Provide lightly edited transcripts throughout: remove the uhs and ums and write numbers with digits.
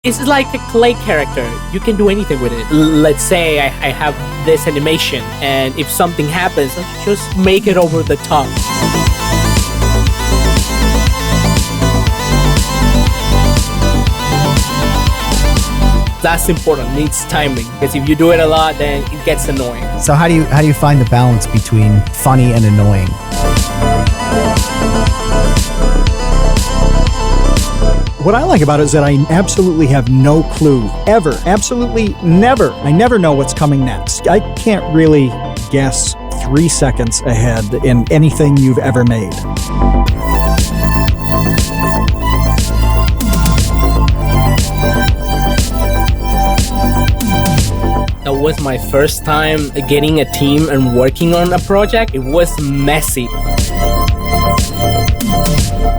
It's like a clay character. You can do anything with it. Let's say I have this animation, and if something happens, let's just make it over the top. That's important. It needs timing, because if you do it a lot, then it gets annoying. So how do you find the balance between funny and annoying? What I like about it is that I absolutely have no clue, ever, absolutely never. I never know what's coming next. I can't really guess 3 seconds ahead in anything you've ever made. That was my first time getting a team and working on a project. It was messy.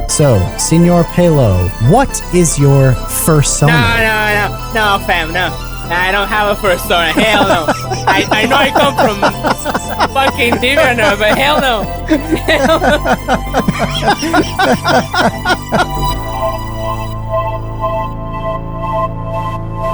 So, Senor Pelo, what is your first song? No, fam, no. I don't have a first song. Hell no. I know I come from fucking DeviantArt, but hell no.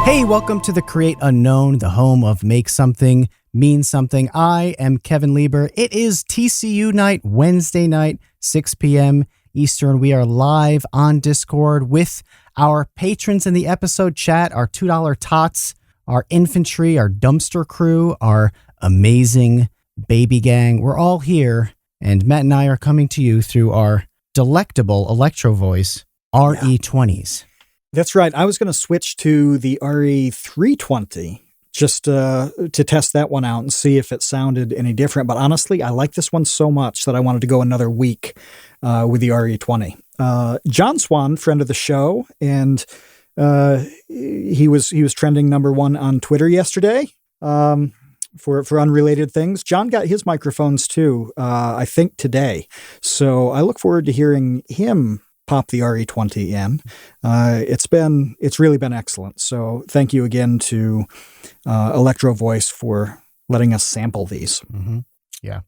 Hey, welcome to the Create Unknown, the home of Make Something, Mean Something. I am Kevin Lieber. It is TCU night, Wednesday night, 6 p.m. Eastern. We are live on Discord with our patrons in the episode chat, our $2 tots, our infantry, our dumpster crew, our amazing baby gang. We're all here, and Matt and I are coming to you through our delectable electro voice, RE20s. That's right. I was going to switch to the RE320 just to test that one out and see if it sounded any different. But honestly, I like this one so much that I wanted to go another week with the RE20. John Swan, friend of the show, and he was trending #1 on Twitter yesterday for unrelated things. John got his microphones too, I think today. So I look forward to hearing him pop the RE20 in. It's really been excellent. So thank you again to Electro Voice for letting us sample these. Mm-hmm. Yeah.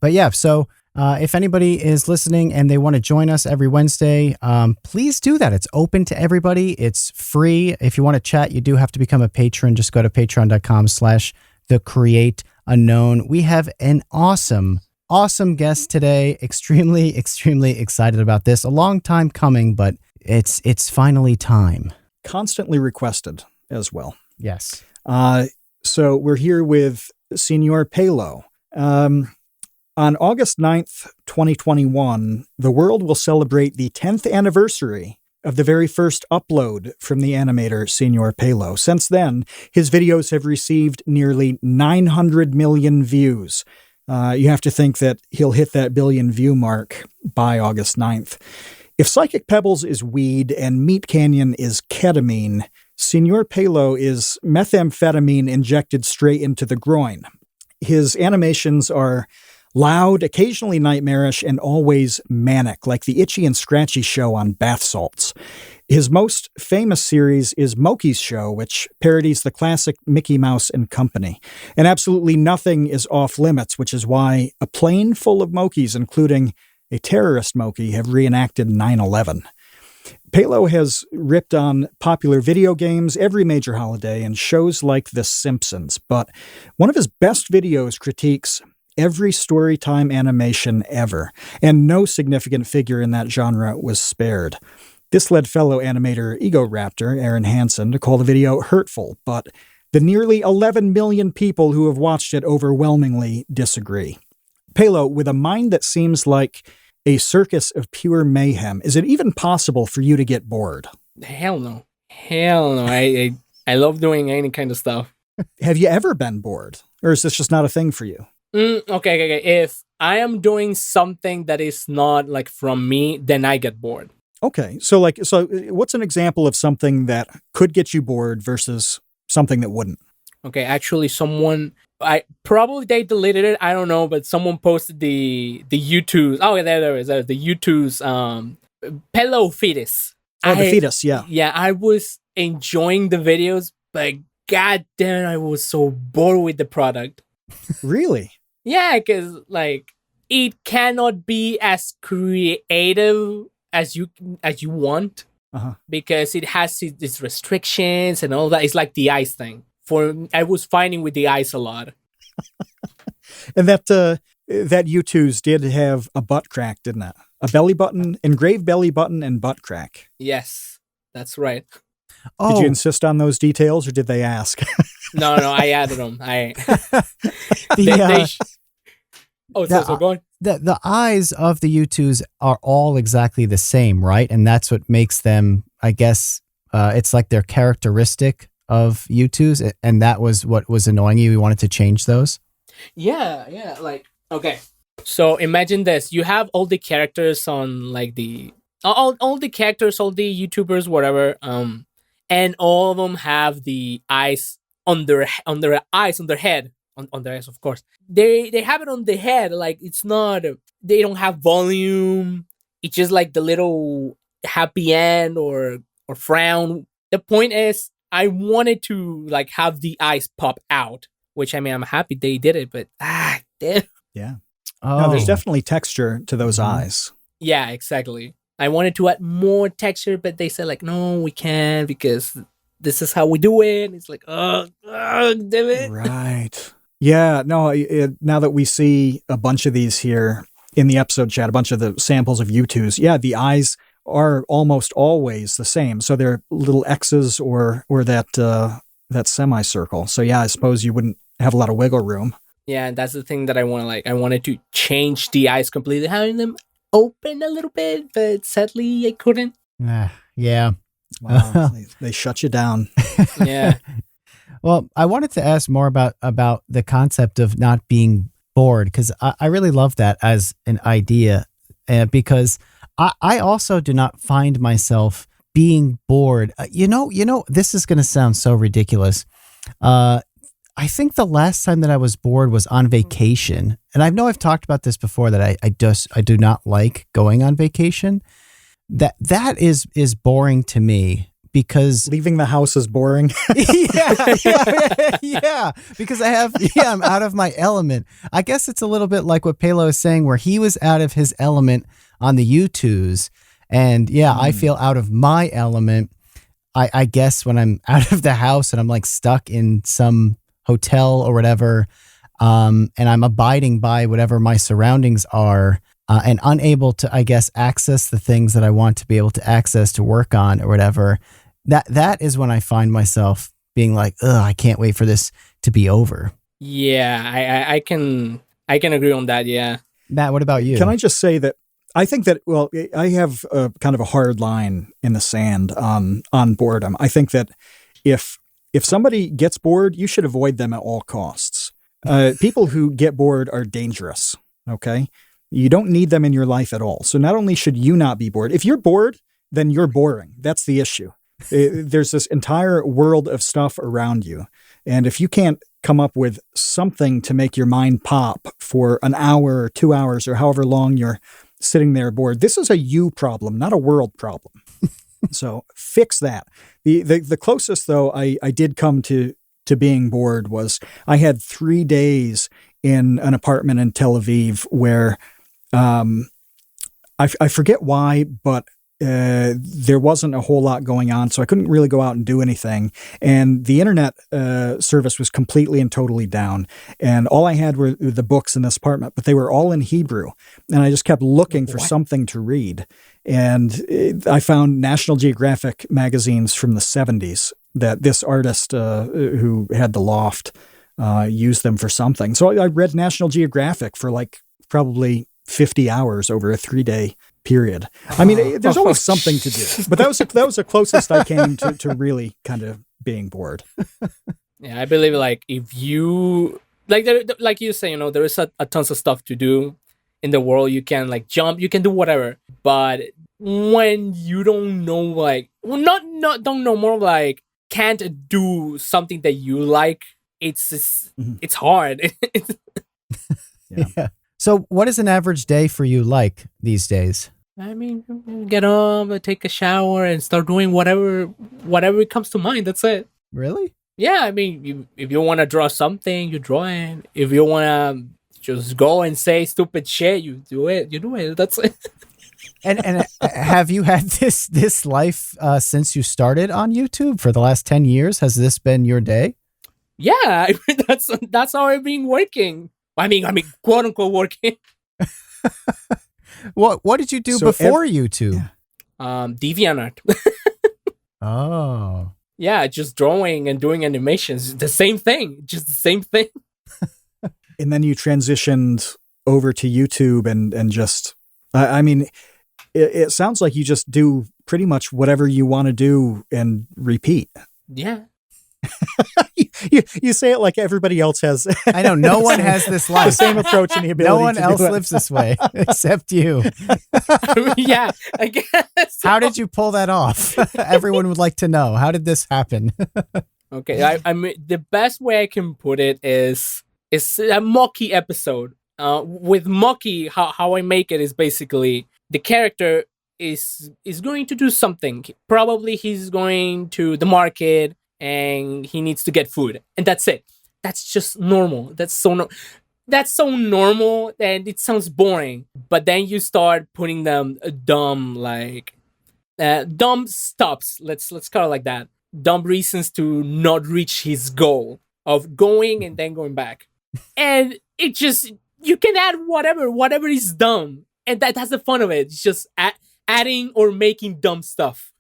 But yeah, so if anybody is listening and they want to join us every Wednesday, please do that. It's open to everybody. It's free. If you want to chat, you do have to become a patron. Just go to patreon.com/thecreateunknown. We have an awesome guest today. Extremely excited about this. A long time coming, but it's finally time. Constantly requested as well. Yes. So we're here with Senor Pelo. On August 9th, 2021, the world will celebrate the 10th anniversary of the very first upload from the animator Senor Pelo. Since then, his videos have received nearly 900 million views. You have to think that he'll hit that billion view mark by August 9th. If Psychic Pebbles is weed and Meat Canyon is ketamine, Senor Pelo is methamphetamine injected straight into the groin. His animations are loud, occasionally nightmarish, and always manic, like the Itchy and Scratchy show on bath salts. His most famous series is Mokey's Show, which parodies the classic Mickey Mouse and Company. And absolutely nothing is off limits, which is why a plane full of Mokeys, including a terrorist Mokey, have reenacted 9/11. Pelo has ripped on popular video games, every major holiday, and shows like The Simpsons. But one of his best videos critiques every storytime animation ever, and no significant figure in that genre was spared. This led fellow animator Ego Raptor, Aaron Hansen, to call the video hurtful, but the nearly 11 million people who have watched it overwhelmingly disagree. Pelo, with a mind that seems like a circus of pure mayhem, is it even possible for you to get bored? Hell no. I love doing any kind of stuff. Have you ever been bored? Or is this just not a thing for you? Okay. If I am doing something that is not like from me, then I get bored. Okay. So what's an example of something that could get you bored versus something that wouldn't? Okay. Actually, they deleted it. I don't know, but someone posted the YouTube's. Oh, there is. The YouTube's, Pelo fetus. Oh, the fetus. Yeah. Yeah. I was enjoying the videos, but god damn, I was so bored with the product. Really? Yeah, because like it cannot be as creative as you want. because it has its restrictions and all that. It's like the eyes thing. I was fighting with the eyes a lot. And that U2's did have a butt crack, didn't it? A belly button, engraved belly button, and butt crack. Yes, that's right. Did you insist on those details, or did they ask? No, I added them. So go on. The eyes of the U2s are all exactly the same, right? And that's what makes them, I guess, it's like their characteristic of U2s, and that was what was annoying you. You wanted to change those? Yeah. Like, okay. So imagine this. You have all the characters on like all the characters, all the YouTubers, whatever, and all of them have the eyes on their eyes, on their head, on their eyes, of course. They have it on the head, like it's not. They don't have volume. It's just like the little happy end or frown. The point is, I wanted to like have the eyes pop out, which I mean, I'm happy they did it, but damn. Yeah. No, there's definitely texture to those eyes. Yeah, exactly. I wanted to add more texture, but they said like, no, we can't because this is how we do it. It's like, oh, damn it. Right. Yeah. No. Now that we see a bunch of these here in the episode chat, a bunch of the samples of U2s, yeah, the eyes are almost always the same. So they're little X's or that semicircle. So yeah, I suppose you wouldn't have a lot of wiggle room. Yeah, that's the thing that I want to like. I wanted to change the eyes completely, having them open a little bit, but sadly I couldn't. Yeah. Wow, they shut you down. Yeah. Well, I wanted to ask more about the concept of not being bored, because I really love that as an idea, because I also do not find myself being bored. You know, this is going to sound so ridiculous. I think the last time that I was bored was on vacation. And I know I've talked about this before, that I do not like going on vacation. That is boring to me, because leaving the house is boring. yeah, because I'm out of my element. I guess it's a little bit like what Pelo is saying, where he was out of his element on the U2s. And I feel out of my element, I guess, when I'm out of the house and I'm like stuck in some hotel or whatever, and I'm abiding by whatever my surroundings are, and unable to, I guess, access the things that I want to be able to access to work on or whatever. That is when I find myself being like, ugh, I can't wait for this to be over. Yeah, I can agree on that. Yeah. Matt, what about you? Can I just say that I think that, well, I have a kind of a hard line in the sand on boredom. I think that if somebody gets bored, you should avoid them at all costs. People who get bored are dangerous, okay? You don't need them in your life at all. So not only should you not be bored, if you're bored, then you're boring. That's the issue. There's this entire world of stuff around you. And if you can't come up with something to make your mind pop for an hour or 2 hours or however long you're sitting there bored, this is a you problem, not a world problem. So fix that. The closest, though, I did come to being bored was I had 3 days in an apartment in Tel Aviv where I forget why, but there wasn't a whole lot going on, so I couldn't really go out and do anything. And the internet service was completely and totally down. And all I had were the books in this apartment, but they were all in Hebrew. And I just kept looking for something to read. And I found National Geographic magazines from the 70s that this artist who had the loft used them for something. So I read National Geographic for like probably 50 hours over a 3-day period. I mean, there's always something to do, but that was the closest I came to really kind of being bored. Yeah, I believe like if you like you say, there is a tons of stuff to do in the world. You can like jump, you can do whatever, but when you don't know, like, well, not don't know, more like can't do something that you like, it's hard. Yeah. So what is an average day for you like these days? I mean, get up, take a shower, and start doing whatever comes to mind. That's it. Really? Yeah, I mean, if you want to draw something, you draw it. If you want to just go and say stupid shit, you do it. You do it. That's it. And have you had this life since you started on YouTube for the last 10 years? Has this been your day? Yeah, that's how I've been working. I mean, quote unquote working. What did you do before YouTube? DeviantArt. Oh. Yeah, just drawing and doing animations. The same thing. Just the same thing. And then you transitioned over to YouTube and just, I mean, it sounds like you just do pretty much whatever you want to do and repeat. Yeah. You say it like everybody else has. I know no one has this life. The same approach and the ability. No one else lives this way except you. Yeah, I guess. How did you pull that off? Everyone would like to know. How did this happen? Okay, I mean, the best way I can put it is a Mokey episode. With Mokey, how I make it is basically the character is going to do something. Probably he's going to the market and he needs to get food, and that's it. That's just normal. That's so normal, and it sounds boring. But then you start putting them dumb stops. Let's call it like that. Dumb reasons to not reach his goal of going and then going back, and it just you can add whatever is dumb, and that's the fun of it. It's just adding or making dumb stuff.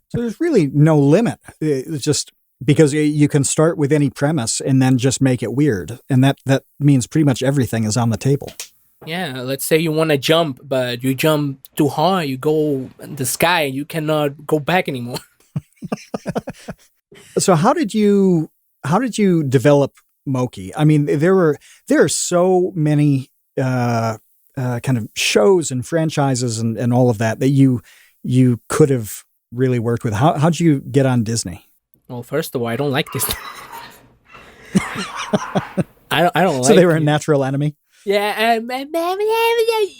So there's really no limit. It's just because you can start with any premise and then just make it weird. And that means pretty much everything is on the table. Yeah, let's say you want to jump, but you jump too high, you go in the sky, you cannot go back anymore. So how did you develop Mokey? I mean, there are so many kind of shows and franchises and all of that you could have really worked with. How'd you get on Disney? Well, first of all, I don't like Disney. I don't like. So they were a natural enemy? Yeah,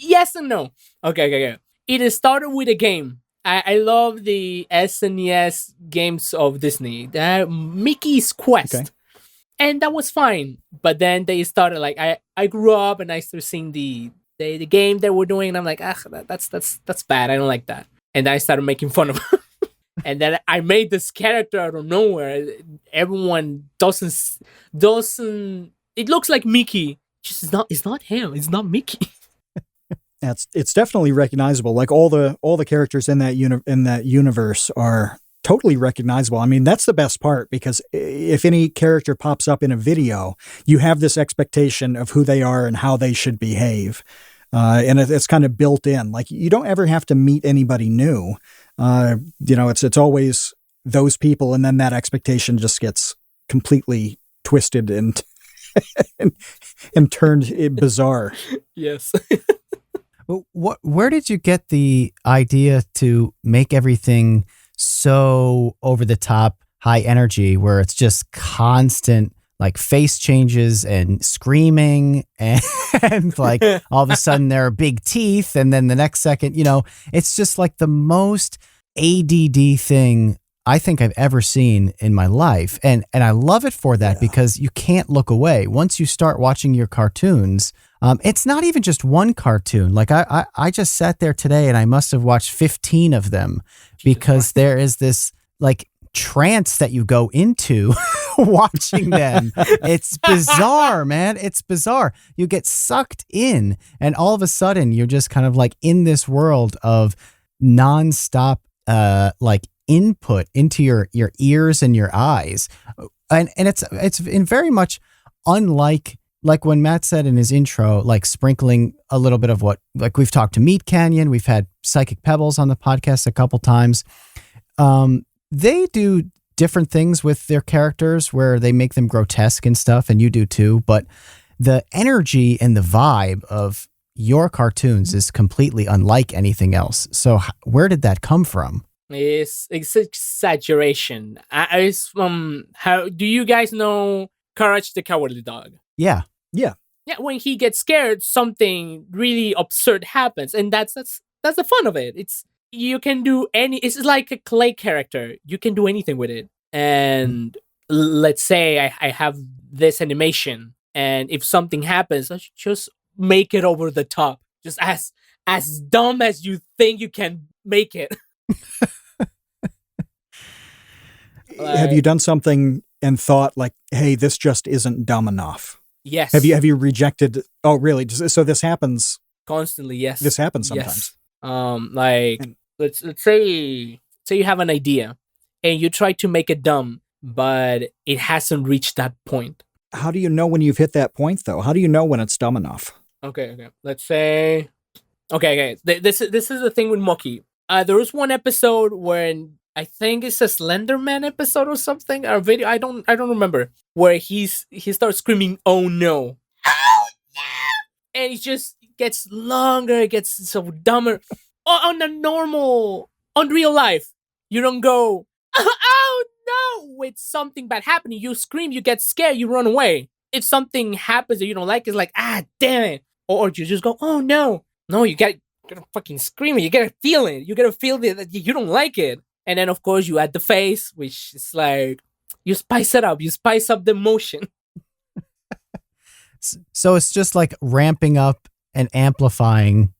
yes and no. Okay. It started with a game. I love the SNES games of Disney. Mickey's Quest. Okay. And that was fine. But then they started like I grew up and I started seeing the game they were doing, and I'm like, that's bad. I don't like that. And I started making fun of it. And then I made this character out of nowhere. Everyone doesn't. It looks like Mickey. Just it's not him. It's not Mickey. It's definitely recognizable. Like all the characters in that universe are totally recognizable. I mean, that's the best part, because if any character pops up in a video, you have this expectation of who they are and how they should behave. And it's kind of built in. Like, you don't ever have to meet anybody new. It's always those people, and then that expectation just gets completely twisted and and turned bizarre. Yes. Where did you get the idea to make everything so over the top, high energy, where it's just constant, like, face changes and screaming and like all of a sudden there are big teeth, and then the next second, it's just like the most ADD thing I think I've ever seen in my life. And I love it for that, because you can't look away. Once you start watching your cartoons, it's not even just one cartoon. Like I just sat there today and I must have watched 15 of them, because there is this like trance that you go into watching them. It's bizarre, man. It's bizarre. You get sucked in, and all of a sudden you're just kind of like in this world of nonstop like input into your ears and your eyes. And it's in very much unlike, like when Matt said in his intro, like sprinkling a little bit of what, like, we've talked to Meat Canyon, we've had Psychic Pebbles on the podcast a couple times. They do different things with their characters where they make them grotesque and stuff, and you do too. But the energy and the vibe of your cartoons is completely unlike anything else. So where did that come from? It's exaggeration. How do you guys know Courage the Cowardly Dog? Yeah. When he gets scared, something really absurd happens, and that's the fun of it. You can do it's like a clay character. You can do anything with it. And let's say I have this animation, and if something happens, I should just make it over the top. Just as dumb as you think you can make it. Have you done something and thought like, hey, this just isn't dumb enough? Yes. Have you rejected? Oh, really? So this happens constantly? Yes. This happens sometimes. Yes. Like let's say you have an idea and you try to make it dumb, but it hasn't reached that point. How do you know when you've hit that point, though? How do you know when it's dumb enough? Okay. Let's say. Okay. This is the thing with Mokey. There was one episode when I think it's a Slenderman episode or something, or video. I don't remember, where he starts screaming, "Oh no!" Oh no! And it just gets longer. It gets so dumber. On real life, you don't go, "Oh no!" with something bad happening. You scream, you get scared, you run away. If something happens that you don't like, it's like, ah, damn it, or you just go, "Oh no!" No, you gotta fucking scream it. You gotta feel it. You gotta feel that you don't like it. And then, of course, you add the face, which is like, you spice it up. You spice up the emotion. So it's just like ramping up and amplifying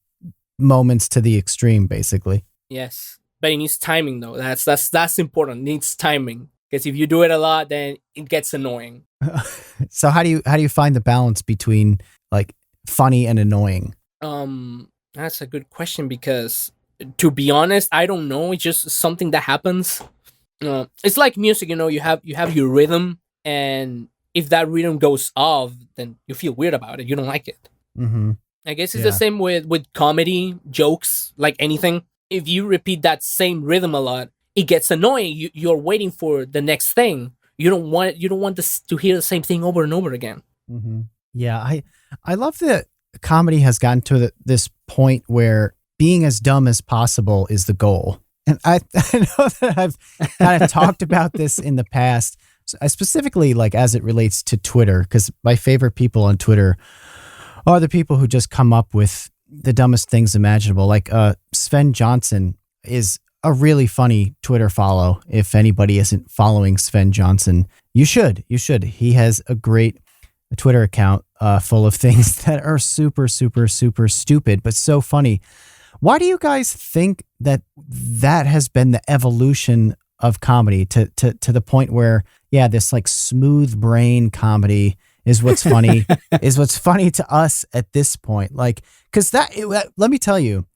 moments to the extreme, basically. Yes. But it needs timing, though. That's important. It needs timing. Because if you do it a lot, then it gets annoying. So how do you find the balance between like funny and annoying? That's a good question, because to be honest, I don't know. It's just something that happens. It's like music, you have your rhythm, and if that rhythm goes off, then you feel weird about it. You don't like it. Mm-hmm. I guess it's the same with comedy, jokes, like anything. If you repeat that same rhythm a lot, it gets annoying. You're waiting for the next thing. You don't want this to hear the same thing over and over again. Mm-hmm. Yeah, I love that comedy has gotten to this point where being as dumb as possible is the goal. And I know that I've kind of talked about this in the past, specifically like as it relates to Twitter, because my favorite people on Twitter are the people who just come up with the dumbest things imaginable. Like Sven Johnson is a really funny Twitter follow. If anybody isn't following Sven Johnson, you should. He has a great Twitter account full of things that are super, super, super stupid, but so funny. Why do you guys think that has been the evolution of comedy to the point where, yeah, this like smooth brain comedy is what's funny, is what's funny to us at this point? Like, because let me tell you,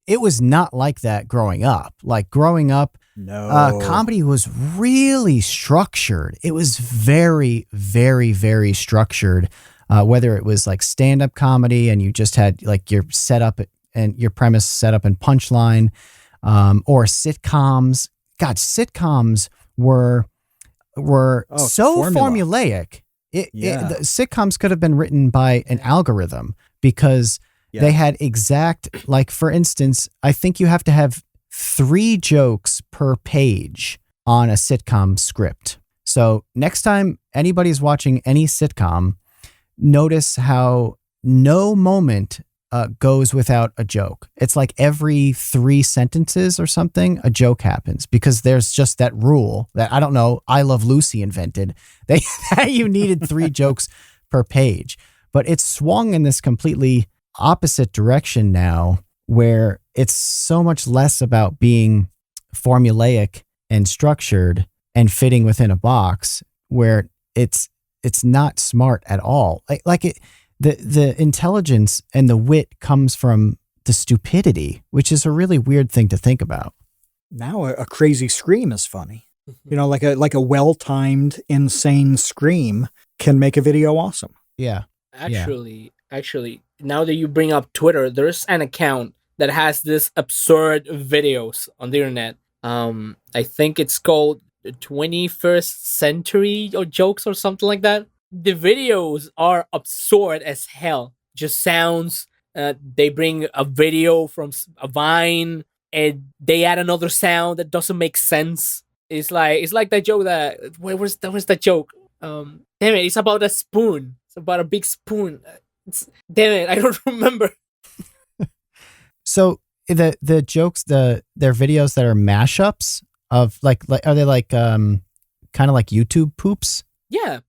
it was not like that growing up. Like growing up, no, comedy was really structured. It was very, very, very structured. Whether it was like stand-up comedy and you just had like your setup and your premise set up and punchline, or sitcoms. God, sitcoms were so formulaic. The sitcoms could have been written by an algorithm because they had exact, like, for instance, I think you have to have 3 jokes per page on a sitcom script. So next time anybody's watching any sitcom, notice how no moment goes without a joke. It's like every 3 sentences or something, a joke happens, because there's just that rule that, I don't know, I Love Lucy invented. That you needed 3 jokes per page. But it's swung in this completely opposite direction now, where it's so much less about being formulaic and structured and fitting within a box, where it's not smart at all. The intelligence and the wit comes from the stupidity, which is a really weird thing to think about. Now a crazy scream is funny. Like a well-timed, insane scream can make a video awesome. Yeah. Actually, now that you bring up Twitter, there's an account that has this absurd videos on the internet. I think it's called 21st Century or Jokes or something like that. The videos are absurd as hell. Just sounds. They bring a video from a Vine and they add another sound that doesn't make sense. It's like that joke that where's that joke? Damn it! It's about a spoon. It's about a big spoon. Damn it! I don't remember. So the jokes, their videos that are mashups of like are they like kind of like YouTube poops? Yeah,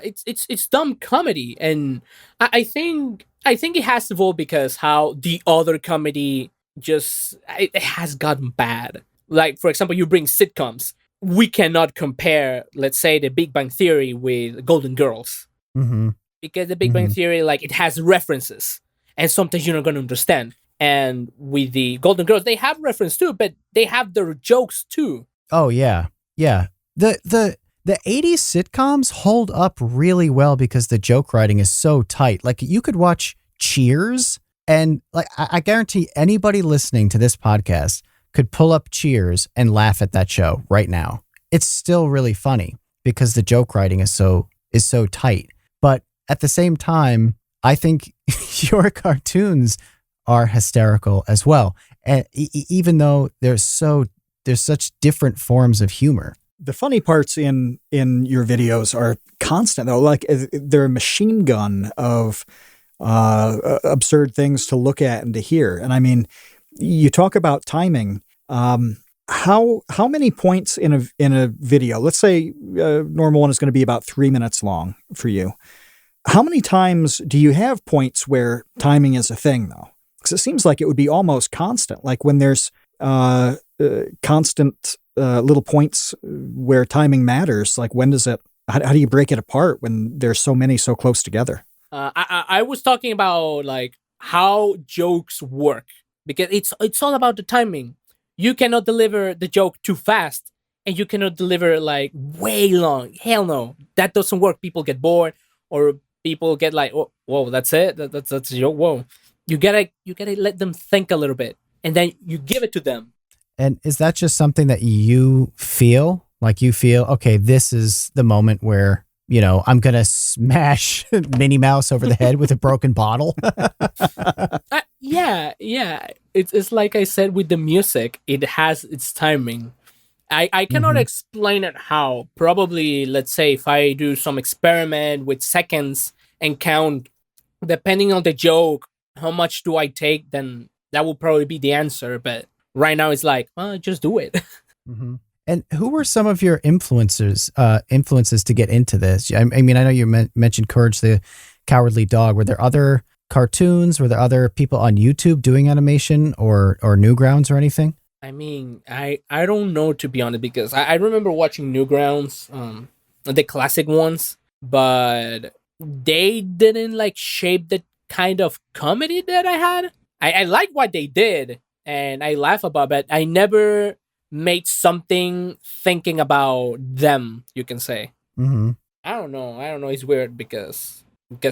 it's dumb comedy, and I think I think it has evolved because how the other comedy just it has gotten bad. Like for example, you bring sitcoms. We cannot compare, let's say, The Big Bang Theory with Golden Girls Mm-hmm. because The Big Bang Theory, like, it has references, and sometimes you're not going to understand. And with the Golden Girls, they have reference too, but they have their jokes too. Oh yeah. Yeah. The 80s sitcoms hold up really well because the joke writing is so tight. Like you could watch Cheers and like I guarantee anybody listening to this podcast could pull up Cheers and laugh at that show right now. It's still really funny because the joke writing is so tight. But at the same time, I think your cartoons are hysterical as well. And even though there's such different forms of humor. The funny parts in your videos are constant, though. Like they're a machine gun of absurd things to look at and to hear. And I mean, you talk about timing. How many points in a video? Let's say a normal one is going to be about 3 minutes long for you. How many times do you have points where timing is a thing, though? Because it seems like it would be almost constant. Like when there's constant little points where timing matters. Like when does it? How do you break it apart when there's so many so close together? I was talking about like how jokes work because it's all about the timing. You cannot deliver the joke too fast, and you cannot deliver like way long. Hell no, that doesn't work. People get bored, or people get like, oh, whoa, that's it. That's a joke. Whoa, you gotta let them think a little bit, and then you give it to them. And is that just something that you feel? Like you feel, okay, this is the moment where, you know, I'm going to smash Minnie Mouse over the head with a broken bottle? Yeah. It's like I said with the music, it has its timing. I cannot explain it how. Probably, let's say, if I do some experiment with seconds and count, depending on the joke, how much do I take, then that will probably be the answer. But right now it's like, well, just do it. Mm-hmm. And who were some of your influences to get into this? I mean, I know you mentioned Courage the Cowardly Dog. Were there other cartoons? Were there other people on YouTube doing animation or Newgrounds or anything? I mean, I don't know, to be honest, because I remember watching Newgrounds, the classic ones, but they didn't like shape the kind of comedy that I had. I like what they did and I laugh about it. I never made something thinking about them, you can say. Mm-hmm. I don't know. It's weird because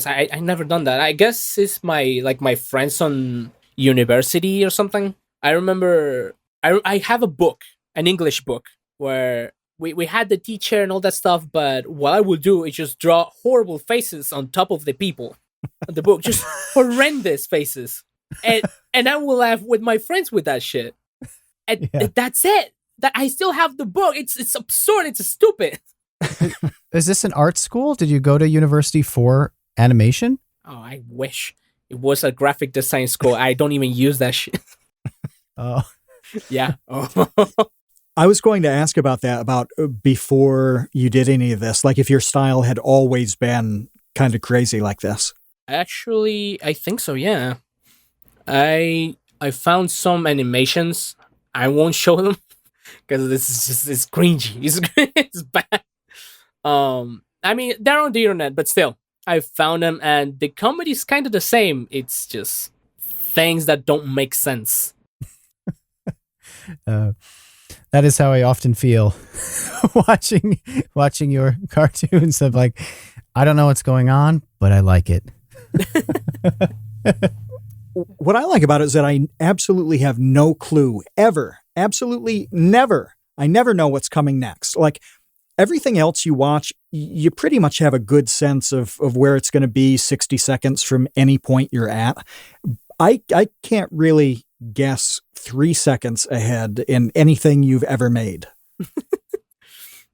I never done that. I guess it's my friends on university or something. I remember I have a book, an English book, where we had the teacher and all that stuff, but what I would do is just draw horrible faces on top of the people on the book, just horrendous faces. And I will laugh with my friends with that shit. And that's it. That I still have the book. It's absurd. It's stupid. Is this an art school? Did you go to university for animation? Oh, I wish it was a graphic design school. I don't even use that shit. Oh, yeah. Oh. I was going to ask about that, about before you did any of this, like if your style had always been kind of crazy like this. Actually, I think so. Yeah. I found some animations. I won't show them because this is just it's cringy. It's bad. I mean they're on the internet, but still, I found them, and the comedy is kind of the same. It's just things that don't make sense. That is how I often feel watching your cartoons. Of like, I don't know what's going on, but I like it. What I like about it is that I absolutely have no clue ever. Absolutely never. I never know what's coming next. Like everything else you watch, you pretty much have a good sense of where it's going to be 60 seconds from any point you're at. I can't really guess 3 seconds ahead in anything you've ever made.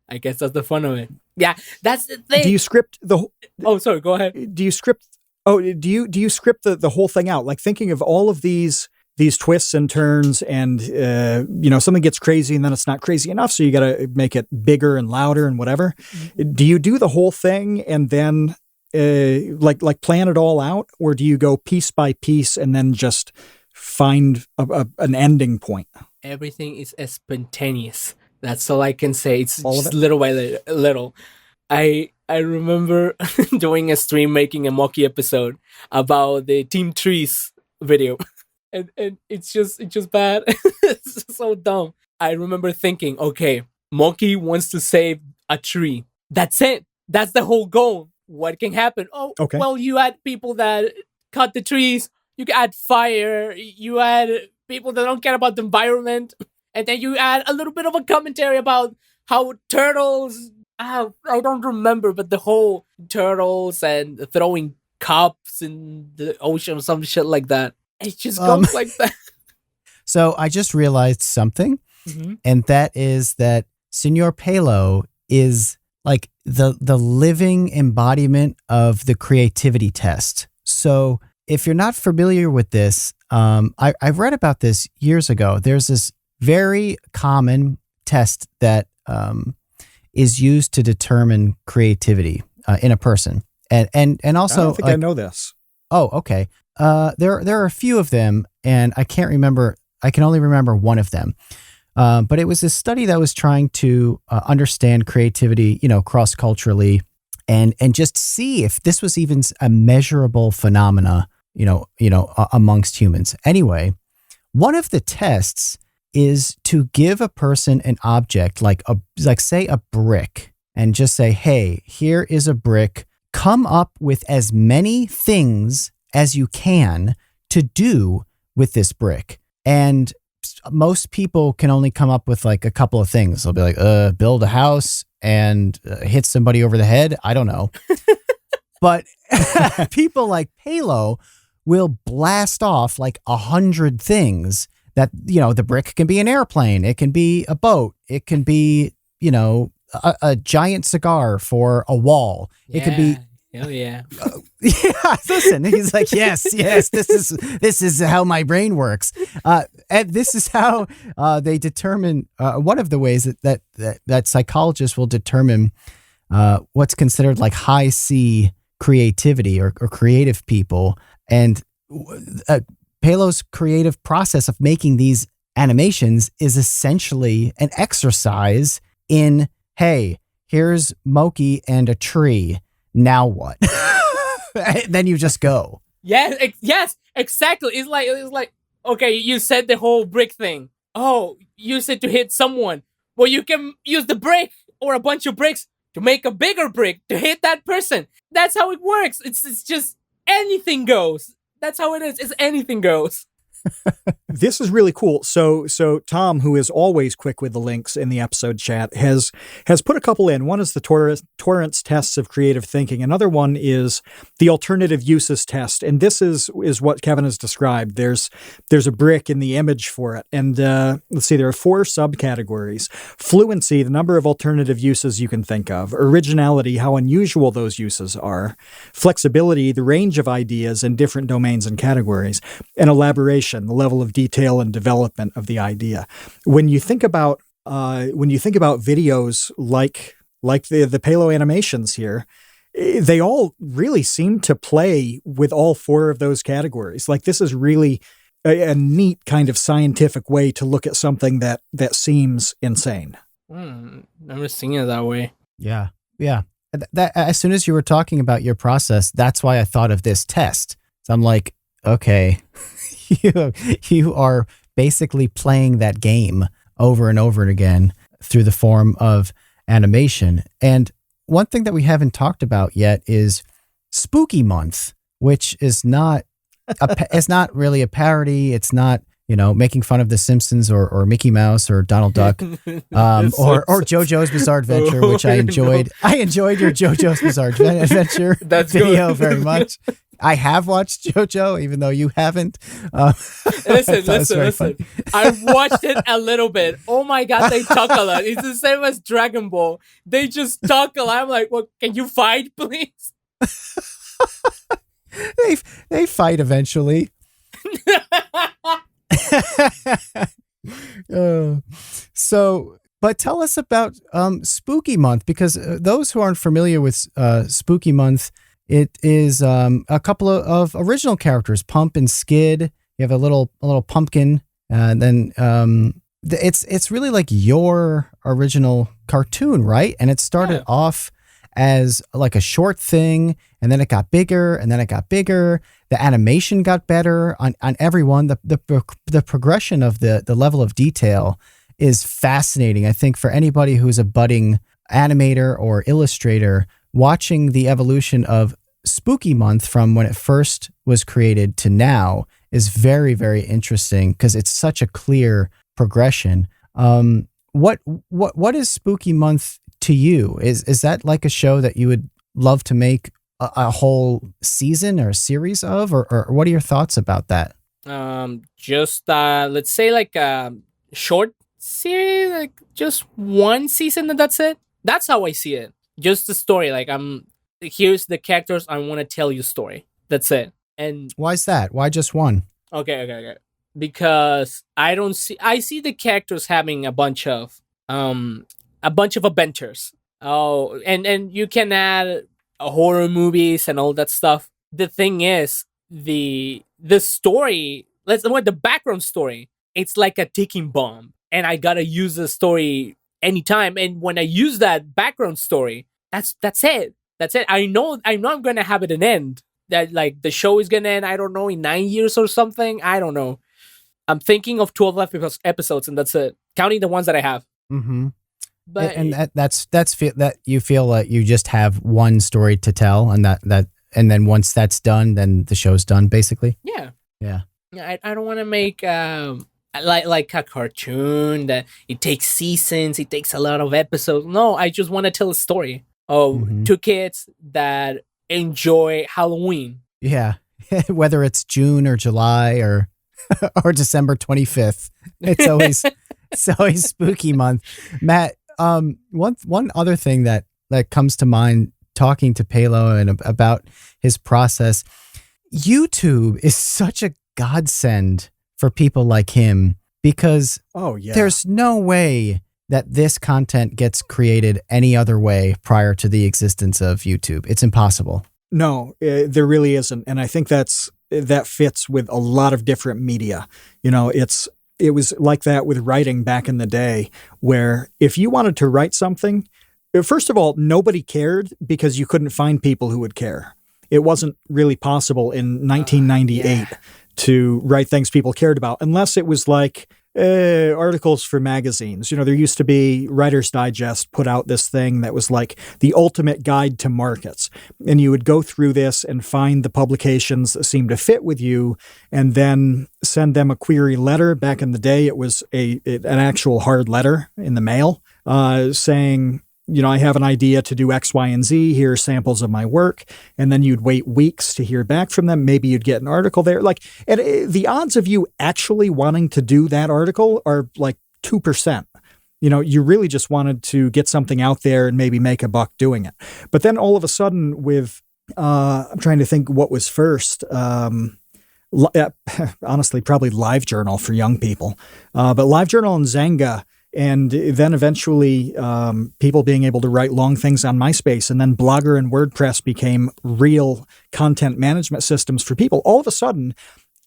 I guess that's the fun of it. Yeah, that's the thing. Do you script the? Oh, sorry. Go ahead. Do you script? Oh, do you script the whole thing out? Like thinking of all of these twists and turns, and something gets crazy and then it's not crazy enough, so you got to make it bigger and louder and whatever. Do you do the whole thing and then like plan it all out, or do you go piece by piece and then just find an ending point? Everything is spontaneous. That's all I can say. It's All of just it? little by little. I remember doing a stream making a Mokey episode about the Team Trees video. And it's just bad. It's so dumb. I remember thinking, okay, Mokey wants to save a tree. That's it. That's the whole goal. What can happen? Oh, Okay. well, you add people that cut the trees. You can add fire. You add people that don't care about the environment. And then you add a little bit of a commentary about how turtles... I don't remember, but the whole turtles and throwing cups in the ocean or some shit like that. It just goes like that. So I just realized something, Mm-hmm. and that is that Senor Pelo is like the living embodiment of the creativity test. So if you're not familiar with this, I've read about this years ago. There's this very common test that is used to determine creativity in a person, and also I don't think I know this. Oh, okay. There are a few of them, and I can't remember. I can only remember one of them. But it was a study that was trying to understand creativity, cross-culturally, and just see if this was even a measurable phenomena, amongst humans. Anyway, one of the tests is to give a person an object, like say a brick, and just say, "Hey, here is a brick. Come up with as many things as you can to do with this brick." And most people can only come up with like a couple of things. They'll be like, build a house and hit somebody over the head. I don't know. But people like Pelo will blast off like 100 things that, the brick can be an airplane. It can be a boat. It can be, a giant cigar for a wall. Yeah. It could be... Oh yeah. Yeah, listen, he's like, yes, this is how my brain works. And this is how they determine, one of the ways that psychologists will determine what's considered like high C creativity or creative people. And Pelo's creative process of making these animations is essentially an exercise in, hey, here's Mokey and a tree. Now what? Then you just go. Yes, exactly. It's like, okay, you said the whole brick thing. Oh, use it to hit someone. Well, you can use the brick or a bunch of bricks to make a bigger brick to hit that person. That's how it works. It's just anything goes. That's how it is. It's anything goes. This is really cool. So Tom, who is always quick with the links in the episode chat, has put a couple in. One is the Torrance tests of creative thinking. Another one is the alternative uses test. And this is what Kevin has described. There's a brick in the image for it. And let's see, there are 4 subcategories. Fluency, the number of alternative uses you can think of. Originality, how unusual those uses are. Flexibility, the range of ideas in different domains and categories. And elaboration, the level of detail and development of the idea. When you think about videos like the Pelo animations here, they all really seem to play with all 4 of those categories. Like, this is really a neat kind of scientific way to look at something that seems insane. Never seen it that way. Yeah. That as soon as you were talking about your process, that's why I thought of this test. So I'm like, okay, you are basically playing that game over and over again through the form of animation. And one thing that we haven't talked about yet is Spooky Month, which is not it's not really a parody. It's not, making fun of The Simpsons or Mickey Mouse or Donald Duck, or JoJo's Bizarre Adventure, which I enjoyed. I enjoyed your JoJo's Bizarre Adventure video very much. I have watched JoJo, even though you haven't. Listen. I watched it a little bit. Oh my God, they talk a lot. It's the same as Dragon Ball. They just talk a lot. I'm like, well, can you fight, please? They fight eventually. But tell us about Spooky Month, because those who aren't familiar with Spooky Month, It is a couple of original characters, Pump and Skid. You have a little pumpkin, and then it's really like your original cartoon, right? And it started off as like a short thing, and then it got bigger, and then it got bigger. The animation got better on everyone. The progression of the level of detail is fascinating. I think for anybody who's a budding animator or illustrator, watching the evolution of Spooky Month from when it first was created to now is very, very interesting because it's such a clear progression. What is Spooky Month to you? Is that like a show that you would love to make a whole season or a series of, or what are your thoughts about that? Just let's say like a short series, like just one season and that's it. That's how I see it. Just the story. Like here's the characters. I want to tell you story. That's it. And why is that? Why just one? Okay. Because I see the characters having a bunch of adventures. Oh, and you can add horror movies and all that stuff. The thing is, the story, the background story, it's like a ticking bomb, and I gotta use the story anytime. And when I use that background story, that's it. That's it. I know I'm gonna have it an end. That like the show is gonna end, I don't know, in 9 years or something. I don't know. I'm thinking of 12 episodes, and that's it, counting the ones that I have. Mm-hmm. But that you feel like you just have one story to tell, and and then once that's done, then the show's done, basically. Yeah. I don't want to make like a cartoon that it takes seasons, it takes a lot of episodes. No, I just want to tell a story of two kids that enjoy Halloween. Yeah, whether it's June or July or December 25th, it's always Spooky Month. Matt, one other thing that comes to mind talking to Pelo and about his process, YouTube is such a godsend for people like him because there's no way that this content gets created any other way prior to the existence of YouTube. It's impossible. No, there really isn't. And I think that fits with a lot of different media. You know, it was like that with writing back in the day, where if you wanted to write something, first of all, nobody cared because you couldn't find people who would care. It wasn't really possible in 1998 to write things people cared about, unless it was like articles for magazines. You know, there used to be Writer's Digest put out this thing that was like the ultimate guide to markets. And you would go through this and find the publications that seemed to fit with you and then send them a query letter. Back in the day, it was an actual hard letter in the mail saying, you know, I have an idea to do X, Y, and Z. Here are samples of my work. And then you'd wait weeks to hear back from them. Maybe you'd get an article there. And the odds of you actually wanting to do that article are like 2%. You know, you really just wanted to get something out there and maybe make a buck doing it. But then all of a sudden with, I'm trying to think what was first. Honestly, probably LiveJournal for young people. But LiveJournal and Zanga. And then eventually people being able to write long things on MySpace, and then Blogger and WordPress became real content management systems for people. All of a sudden,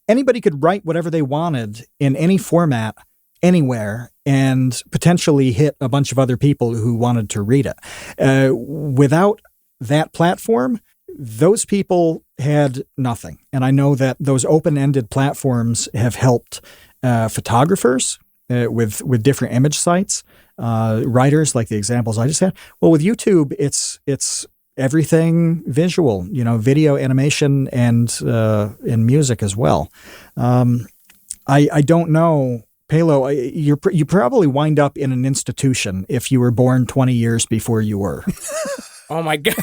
anybody could write whatever they wanted in any format, anywhere, and potentially hit a bunch of other people who wanted to read it. Without that platform, those people had nothing. And I know that those open-ended platforms have helped photographers, with different image sites, writers like the examples I just had. Well, with YouTube, it's everything visual, you know, video, animation, and music as well. I don't know, Pelo, you probably wind up in an institution if you were born 20 years before you were. Oh my God.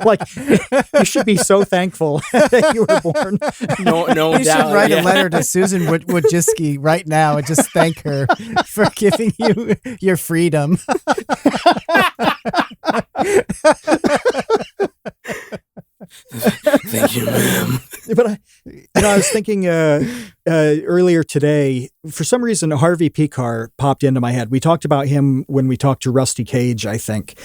Like, you should be so thankful that you were born. No you doubt. Should write a letter to Susan Wojcicki right now and just thank her for giving you your freedom. Thank you, ma'am. But I was thinking earlier today, for some reason, Harvey Pekar popped into my head. We talked about him when we talked to Rusty Cage, I think.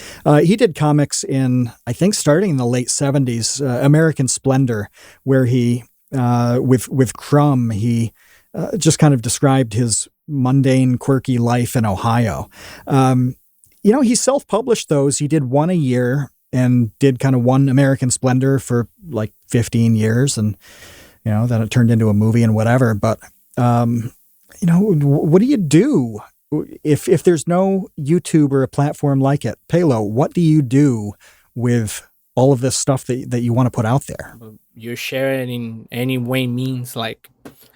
He did comics in, I think, starting in the late 70s, American Splendor, where he, with Crumb, he just kind of described his mundane, quirky life in Ohio. He self-published those. He did one a year and did kind of one American Splendor for like 15 years. And, then it turned into a movie and whatever. But, what do you do if there's no YouTube or a platform like it? Pelo, what do you do with all of this stuff that you want to put out there? You share it in any way means, like,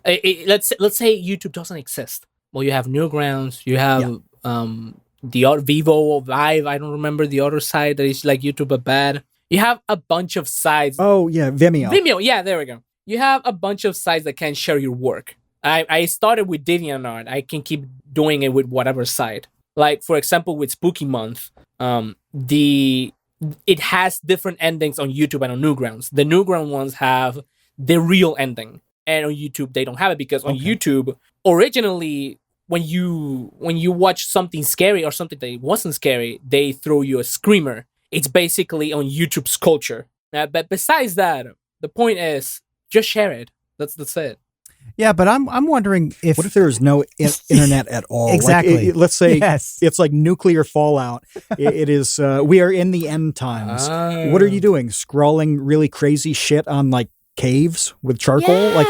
let's say YouTube doesn't exist. Well, you have Newgrounds, you have the Vivo or Vive, I don't remember the other side that is like YouTube but bad. You have a bunch of sites. Oh yeah, Vimeo, yeah, there we go. You have a bunch of sites that can share your work. I started with DeviantArt. I can keep doing it with whatever site. Like, for example, with Spooky Month, it has different endings on YouTube and on Newgrounds. The Newground ones have the real ending, and on YouTube they don't have it, because on YouTube originally, when you watch something scary or something that wasn't scary, they throw you a screamer. It's basically on YouTube's culture. But besides that, the point is just share it. That's it. Yeah, but I'm wondering what if there is no internet at all? Exactly. Like, let's say it's like nuclear fallout. It is. We are in the end times. What are you doing? Scrawling really crazy shit on like caves with charcoal? Like,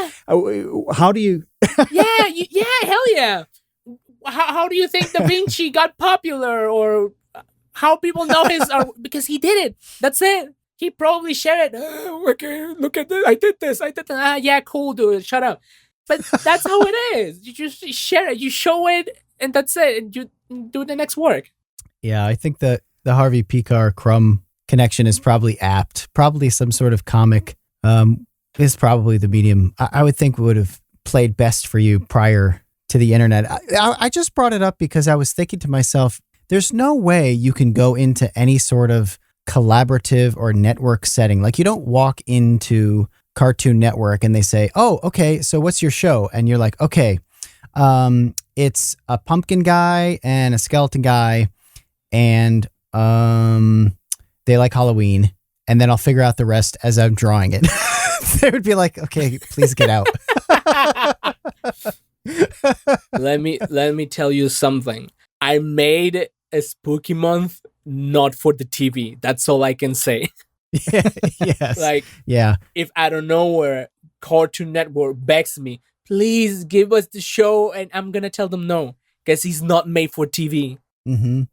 how do you? Hell yeah. How do you think Da Vinci got popular, or how people know his? Because he did it. That's it. He probably shared it. Okay, look at this. I did this. Yeah, cool, dude. Shut up. But that's how it is. You just share it. You show it, and that's it. And you do the next work. Yeah, I think that the Harvey Pekar Crumb connection is probably apt. Probably some sort of comic is probably the medium I would think would have played best for you prior to the internet. I just brought it up because I was thinking to myself, there's no way you can go into any sort of collaborative or network setting. Like, you don't walk into Cartoon Network and they say, oh, okay, so what's your show? And you're like, okay, it's a pumpkin guy and a skeleton guy, and they like Halloween, and then I'll figure out the rest as I'm drawing it. They would be like, okay, please get out. Let me tell you something. I made a Spooky Month not for the TV. That's all I can say. Yes. Like, if out of nowhere Cartoon Network begs me, please give us the show, and I'm gonna tell them no, because he's not made for TV. Mm-hmm.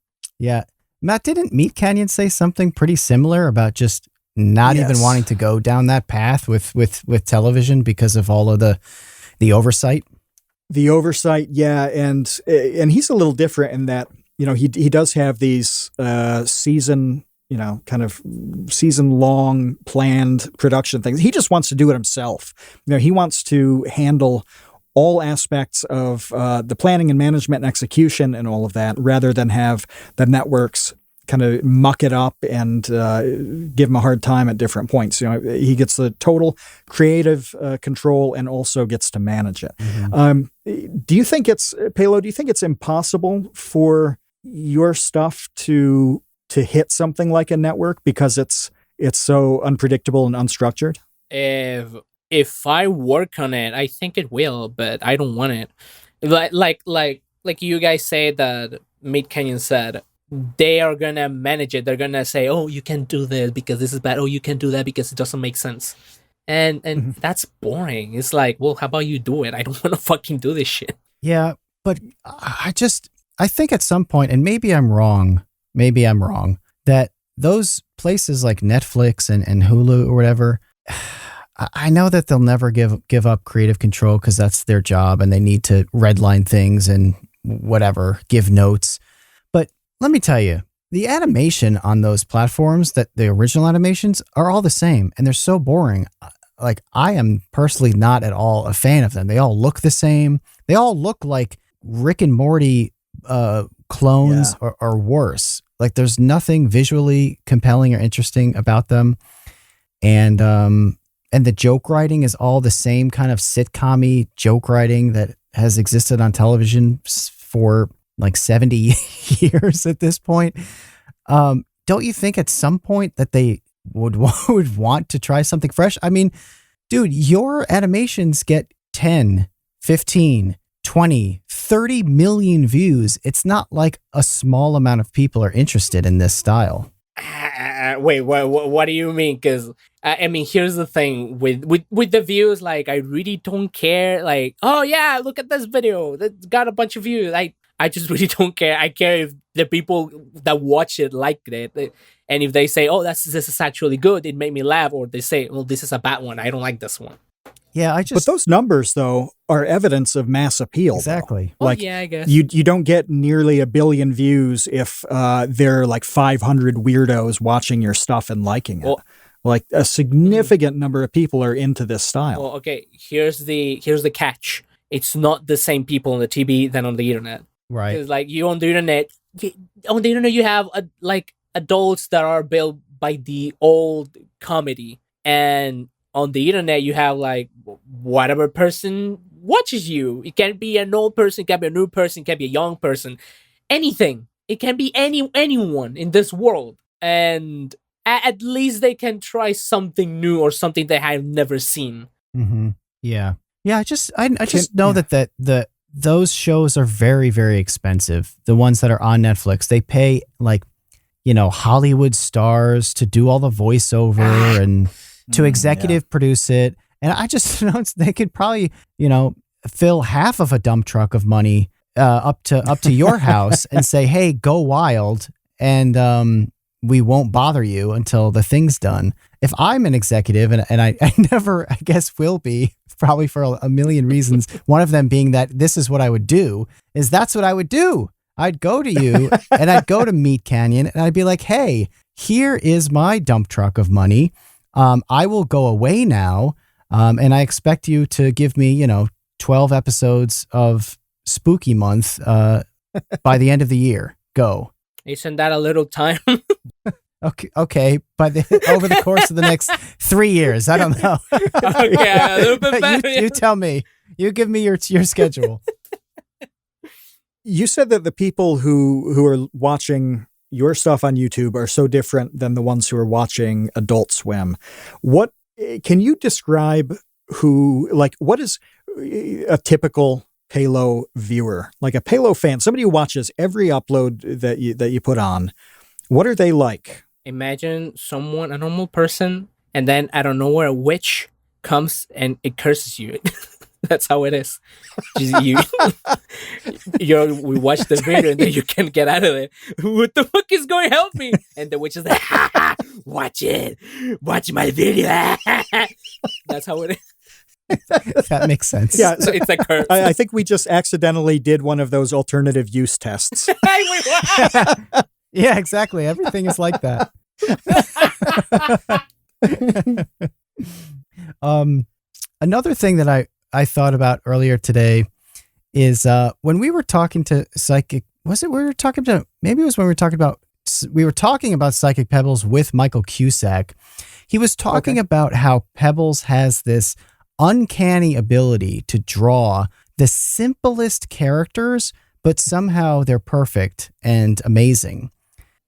Yeah. Matt, didn't Meat Canyon say something pretty similar about just not even wanting to go down that path with television because of all of the oversight? The oversight, yeah, and he's a little different in that, he does have these season long planned production things. He just wants to do it himself. He wants to handle all aspects of the planning and management and execution and all of that, rather than have the networks kind of muck it up and give him a hard time at different points. He gets the total creative control and also gets to manage it. Mm-hmm. Do you think it's impossible for your stuff to hit something like a network because it's so unpredictable and unstructured? If I work on it, I think it will, but I don't want it. Like you guys say that Mid Canyon said, they are gonna manage it. They're gonna say, "Oh, you can do this because this is bad. Oh, you can do that because it doesn't make sense." And mm-hmm. That's boring. It's like, well, how about you do it? I don't want to fucking do this shit. Yeah, but I think at some point, and maybe I'm wrong, that those places like Netflix and Hulu or whatever, I know that they'll never give up creative control because that's their job and they need to redline things and whatever, give notes. But let me tell you, the animation on those platforms, that the original animations, are all the same, and they're so boring. Like, I am personally not at all a fan of them. They all look the same. They all look like Rick and Morty clones or worse. Like, there's nothing visually compelling or interesting about them. And the joke writing is all the same kind of sitcom-y joke writing that has existed on television for like 70 years at this point. Don't you think at some point that they would want to try something fresh? I mean, dude, your animations get 10, 15, 20, 30 million views. It's not like a small amount of people are interested in this style. Wait, what do you mean? Because I mean, here's the thing with the views. Like, I really don't care. Like, oh yeah, look at this video that got a bunch of views. I just really don't care. I care if the people that watch it liked it, and if they say, oh, this is actually good, it made me laugh, or they say, well, this is a bad one, I don't like this one. Yeah, But those numbers, though, are evidence of mass appeal. Exactly. Like, yeah, I guess. You don't get nearly 1 billion views if there are like 500 weirdos watching your stuff and liking it. Well, like, a significant number of people are into this style. Well, okay, here's the catch. It's not the same people on the TV than on the internet. Right. Because, like, you on the internet, you have like adults that are built by the old comedy, and on the internet you have like whatever person watches you. It can be an old person, it can be a new person, it can be a young person, anything. It can be anyone in this world, and at least they can try something new or something they have never seen. Mm-hmm. Yeah. I just know that those shows are very, very expensive. The ones that are on Netflix, they pay like, Hollywood stars to do all the voiceover and to executive produce it. And I just know they could probably, fill half of a dump truck of money up to your house and say, hey, go wild. And we won't bother you until the thing's done. If I'm an executive, and I never, I guess, will be, probably for a million reasons, one of them being that this is what I would do, that's what I would do. I'd go to you and I'd go to Meat Canyon and I'd be like, hey, here is my dump truck of money. I will go away now. And I expect you to give me, 12 episodes of Spooky Month by the end of the year. Go. Isn't that a little time? Okay, but over the course of the next 3 years, I don't know. Okay, a little bit better. You tell me. You give me your schedule. You said that the people who are watching your stuff on YouTube are so different than the ones who are watching Adult Swim. What can you describe? What is a typical Pelo viewer? Like a Pelo fan, somebody who watches every upload that you put on. What are they like? Imagine a normal person, and then out of nowhere, a witch comes and it curses you. That's how it is. We watch the video and then you can't get out of it. What the fuck is going? Help me! And the witch is like, watch it. Watch my video. That's how it is. That makes sense. Yeah, so it's a curse. I think we just accidentally did one of those alternative use tests. Yeah, exactly. Everything is like that. Another thing that I thought about earlier today is when we were talking to Psychic, maybe it was when we were talking about Psychic Pebbles with Michael Cusack. He was talking about how Pebbles has this uncanny ability to draw the simplest characters, but somehow they're perfect and amazing.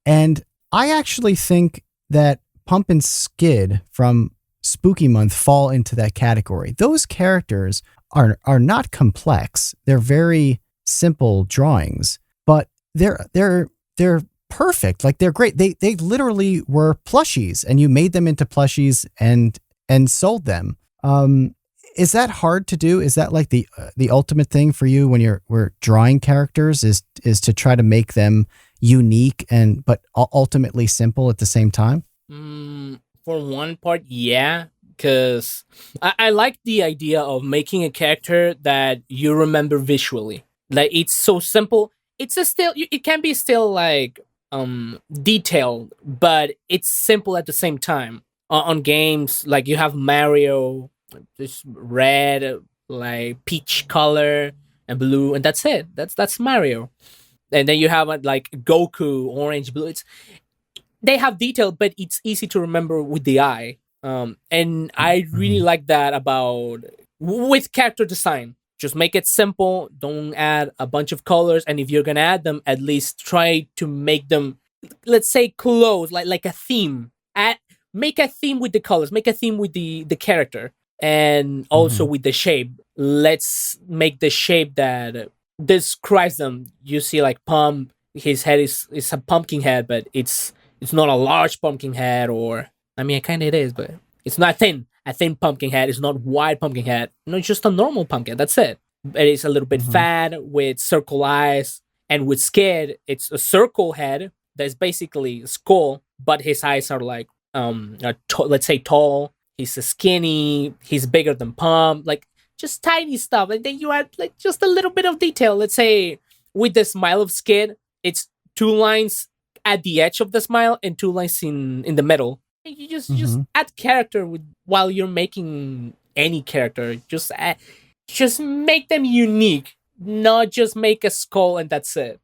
And I actually think that Pump and Skid from Spooky Month fall into that category. Those characters are not complex. They're very simple drawings, but they're perfect. Like, they're great. They literally were plushies, and you made them into plushies and sold them. Is that hard to do? Is that like the ultimate thing for you when we're drawing characters is to try to make them unique but ultimately simple at the same time? For one part, yeah, because I like the idea of making a character that you remember visually. Like, it's so simple. It can be still like detailed, but it's simple at the same time. On games, like, you have Mario, this red, like peach color and blue, and that's it. That's Mario. And then you have like Goku, orange, blue. They have detail, but it's easy to remember with the eye. And I really like that about with character design. Just make it simple. Don't add a bunch of colors. And if you're gonna add them, at least try to make them, let's say, close, like a theme. Make a theme with the colors. Make a theme with the character, and also with the shape. Let's make the shape that describes them. You see, like Pump, his head is a pumpkin head, but it's not a large pumpkin head, or I mean, kind of it is, but it's not thin. A thin pumpkin head is not wide pumpkin head. No, it's just a normal pumpkin. That's it. It is a little bit fat with circle eyes, and with Skid, it's a circle head that's basically a skull, but his eyes are like let's say tall. He's skinny. He's bigger than Pump. Like just tiny stuff, and then you add like just a little bit of detail. Let's say with the smile of Skid, it's 2 lines at the edge of the smile and 2 lines in the middle. You just add character while you're making any character. Just make them unique, not just make a skull and that's it.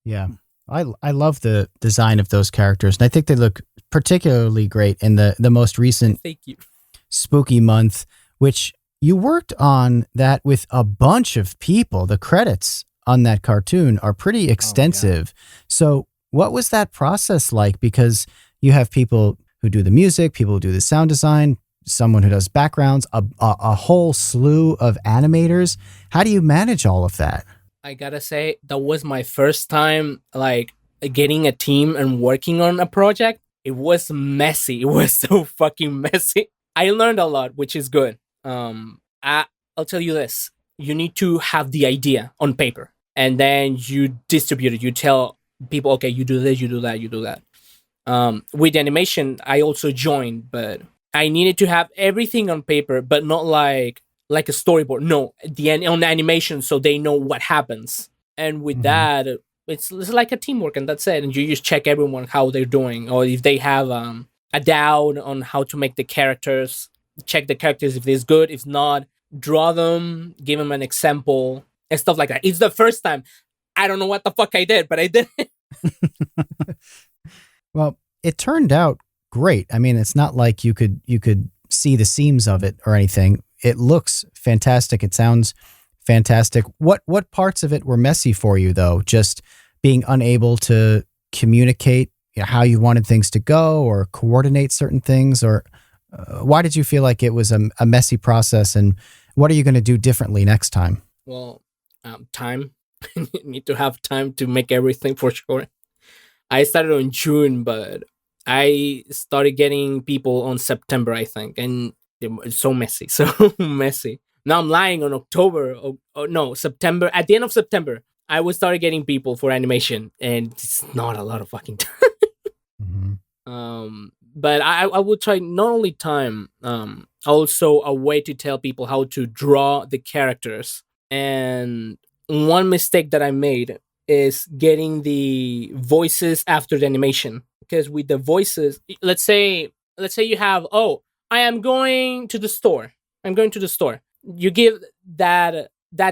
Yeah, I love the design of those characters, and I think they look particularly great in the most recent Thank you. Spooky Month, which you worked on that with a bunch of people. The credits on that cartoon are pretty extensive. So what was that process like? Because you have people who do the music, people who do the sound design, someone who does backgrounds, a whole slew of animators. How do you manage all of that? I gotta say, that was my first time like getting a team and working on a project. It was messy. It was so fucking messy. I learned a lot, which is good. I'll tell you this. You need to have the idea on paper, and then you distribute it. You tell people, okay, you do this, you do that, you do that. With animation, I also joined, but I needed to have everything on paper, but not like a storyboard. No, on animation, so they know what happens. And with that, it's like a teamwork, and that's it. And you just check everyone how they're doing, or if they have a doubt on how to make the characters. Check the characters if it's good. If not, draw them, give them an example, and stuff like that. It's the first time. I don't know what the fuck I did, but I did. Well, it turned out great. I mean, it's not like you could see the seams of it or anything. It looks fantastic. It sounds fantastic. What parts of it were messy for you, though? Just being unable to communicate how you wanted things to go or coordinate certain things? Or why did you feel like it was a messy process? And what are you going to do differently next time? Well, time. Need to have time to make everything for sure. I started on June, but I started getting people on September, I think, and it's so messy, so messy. Now I'm lying on October. No, September. At the end of September, I would start getting people for animation, and it's not a lot of fucking time. But I would try not only time, also a way to tell people how to draw the characters. And one mistake that I made is getting the voices after the animation, because with the voices, let's say you have, I am going to the store. I'm going to the store. You give that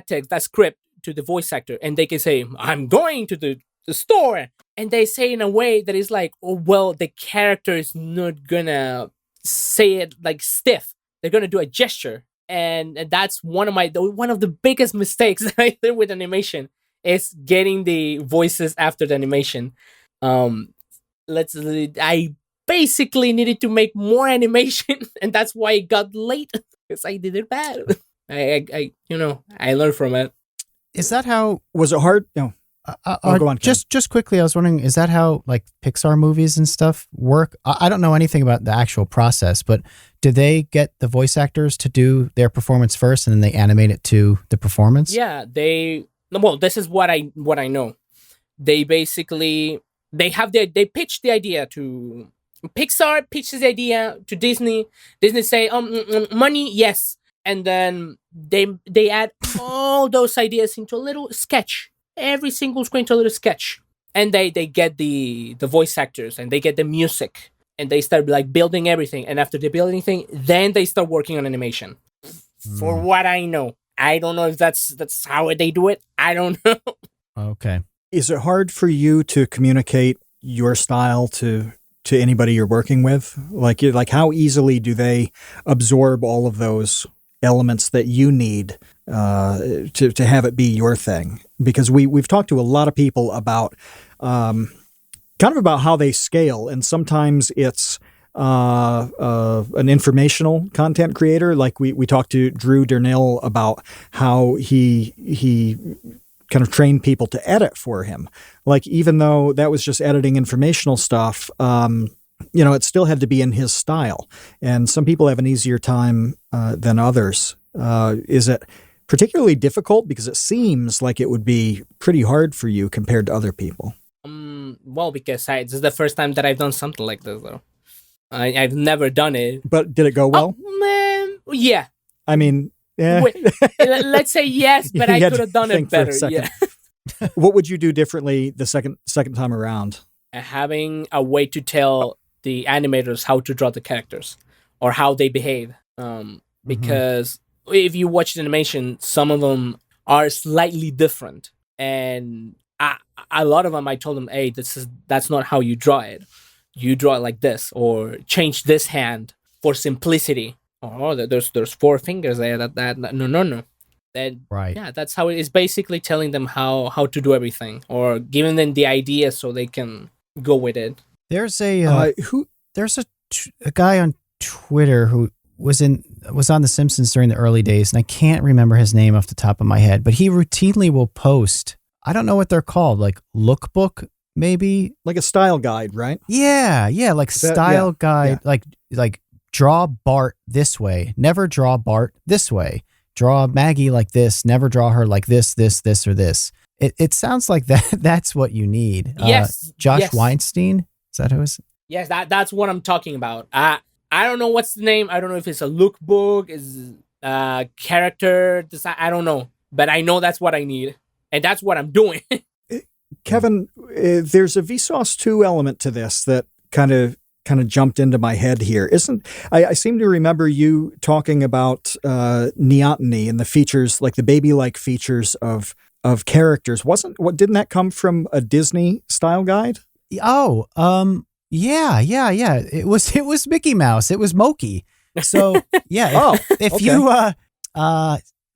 text, that script to the voice actor, and they can say, I'm going to the store. And they say in a way that is like, the character is not gonna say it like stiff. They're gonna do a gesture. And that's one of the biggest mistakes that I did with animation is getting the voices after the animation. I basically needed to make more animation, and that's why it got late, because I did it bad. I learned from it. Is that how? Was it hard? No. Go on. Just quickly, I was wondering, is that how like Pixar movies and stuff work? I don't know anything about the actual process, but do they get the voice actors to do their performance first, and then they animate it to the performance? Yeah, this is what I know. They basically they pitch the idea to Pixar, pitches the idea to Disney. Disney say, money, yes, and then they add all those ideas into a little sketch. Every single screen to a little sketch, and they get the voice actors, and they get the music, and they start like building everything. And after they build anything, then they start working on animation. For what I know, I don't know if that's how they do it. I don't know. Okay. Is it hard for you to communicate your style to to anybody you're working with? Like how easily do they absorb all of those elements that you need to have it be your thing? Because we've talked to a lot of people about kind of about how they scale, and sometimes it's an informational content creator. Like we talked to Drew Dernill about how he kind of trained people to edit for him. Like, even though that was just editing informational stuff, it still had to be in his style. And some people have an easier time than others. Is it particularly difficult? Because it seems like it would be pretty hard for you compared to other people. Well, because this is the first time that I've done something like this, though. I've never done it. But did it go well? Yeah. I mean, yeah. Let's say yes, but I could have done it better. Yeah. What would you do differently the second time around? Having a way to tell the animators how to draw the characters or how they behave. Because if you watch the animation, some of them are slightly different. And a lot of them, I told them, hey, that's not how you draw it. You draw it like this, or change this hand for simplicity. Oh, there's 4 fingers there. No. And right. Yeah, that's how it is. Basically telling them how to do everything, or giving them the idea so they can go with it. There's a guy on Twitter who was on The Simpsons during the early days, and I can't remember his name off the top of my head, but he routinely will post, I don't know what they're called, like lookbook, maybe, like a style guide, right? Yeah, like style guide, like draw Bart this way, never draw Bart this way, draw Maggie like this, never draw her like this, or this. It sounds like that's what you need. Yes. Josh Weinstein, is that who is? Yes, that's what I'm talking about. I don't know what's the name. I don't know if it's a lookbook, is character design. I don't know, but I know that's what I need, and that's what I'm doing. Kevin, there's a Vsauce 2 element to this that kind of jumped into my head here. I seem to remember you talking about neoteny and the features, like the baby-like features of characters. Didn't that come from a Disney style guide? Oh, yeah. It was Mickey Mouse. It was Mokey. So yeah.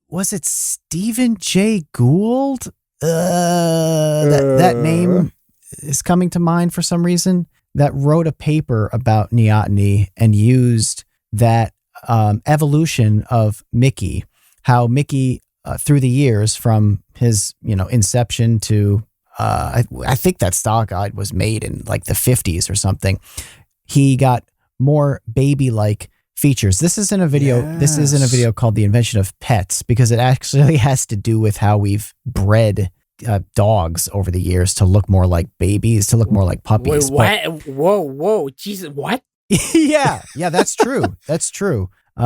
Was it Stephen Jay Gould? That name is coming to mind for some reason, that wrote a paper about neoteny and used that evolution of Mickey, how Mickey through the years from his inception to I think that style guide was made in like the 50s or something, he got more baby-like features. This is in a video. Yes. This is in a video called "The Invention of Pets," because it actually has to do with how we've bred dogs over the years to look more like babies, to look more like puppies. Wait, what? Whoa, Jesus, what? yeah, that's true. That's true. There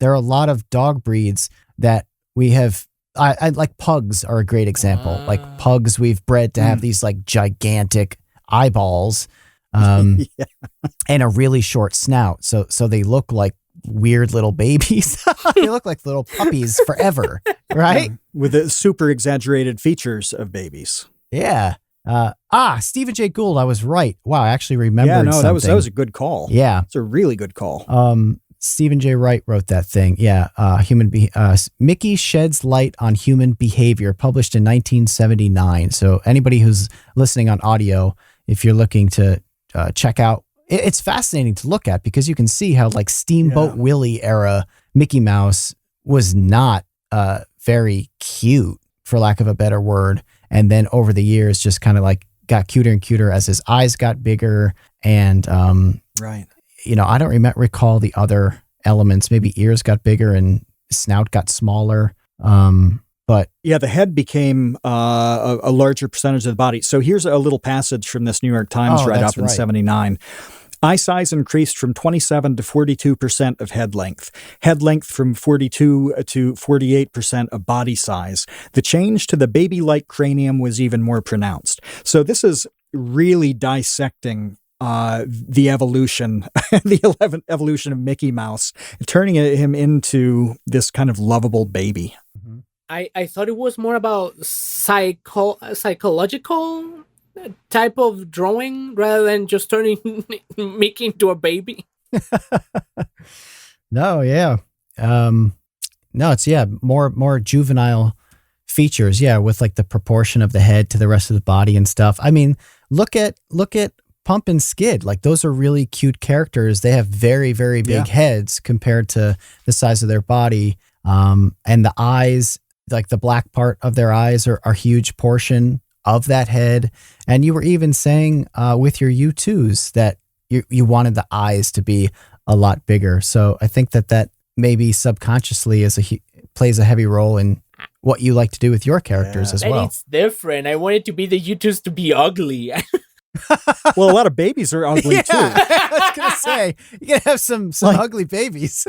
are a lot of dog breeds that we have. I like pugs are a great example. Like pugs, we've bred to have these like gigantic eyeballs, and a really short snout. So they look like weird little babies. They look like little puppies forever, right? With the super exaggerated features of babies. Yeah. Stephen Jay Gould, I was right. Wow, I actually remembered something. that was a good call. Yeah. It's a really good call. Stephen J. Wright wrote that thing. Yeah. Mickey Sheds Light on Human Behavior, published in 1979. So anybody who's listening on audio, if you're looking to check out, it's fascinating to look at, because you can see how like Steamboat Willie era Mickey Mouse was not very cute, for lack of a better word. And then over the years just kind of like got cuter and cuter as his eyes got bigger. And, right. I don't recall the other elements. Maybe ears got bigger and snout got smaller. But yeah, the head became a larger percentage of the body. So here's a little passage from this New York Times write-up in 79. Eye size increased from 27 to 42% of head length. Head length from 42 to 48% of body size. The change to the baby-like cranium was even more pronounced. So this is really dissecting the evolution, evolution of Mickey Mouse, turning him into this kind of lovable baby. I thought it was more about psychological type of drawing rather than just turning Mickey into a baby. No, yeah. No, it's more juvenile features, with like the proportion of the head to the rest of the body and stuff. I mean, look at Pump and Skid. Like those are really cute characters. They have very, very big heads compared to the size of their body. And the eyes, like the black part of their eyes are a huge portion of that head. And you were even saying with your U2s that you wanted the eyes to be a lot bigger. So I think that maybe subconsciously plays a heavy role in what you like to do with your characters as well. It's different. I wanted to be the U2s to be ugly. Well, a lot of babies are ugly too. I was gonna say you can have some ugly babies.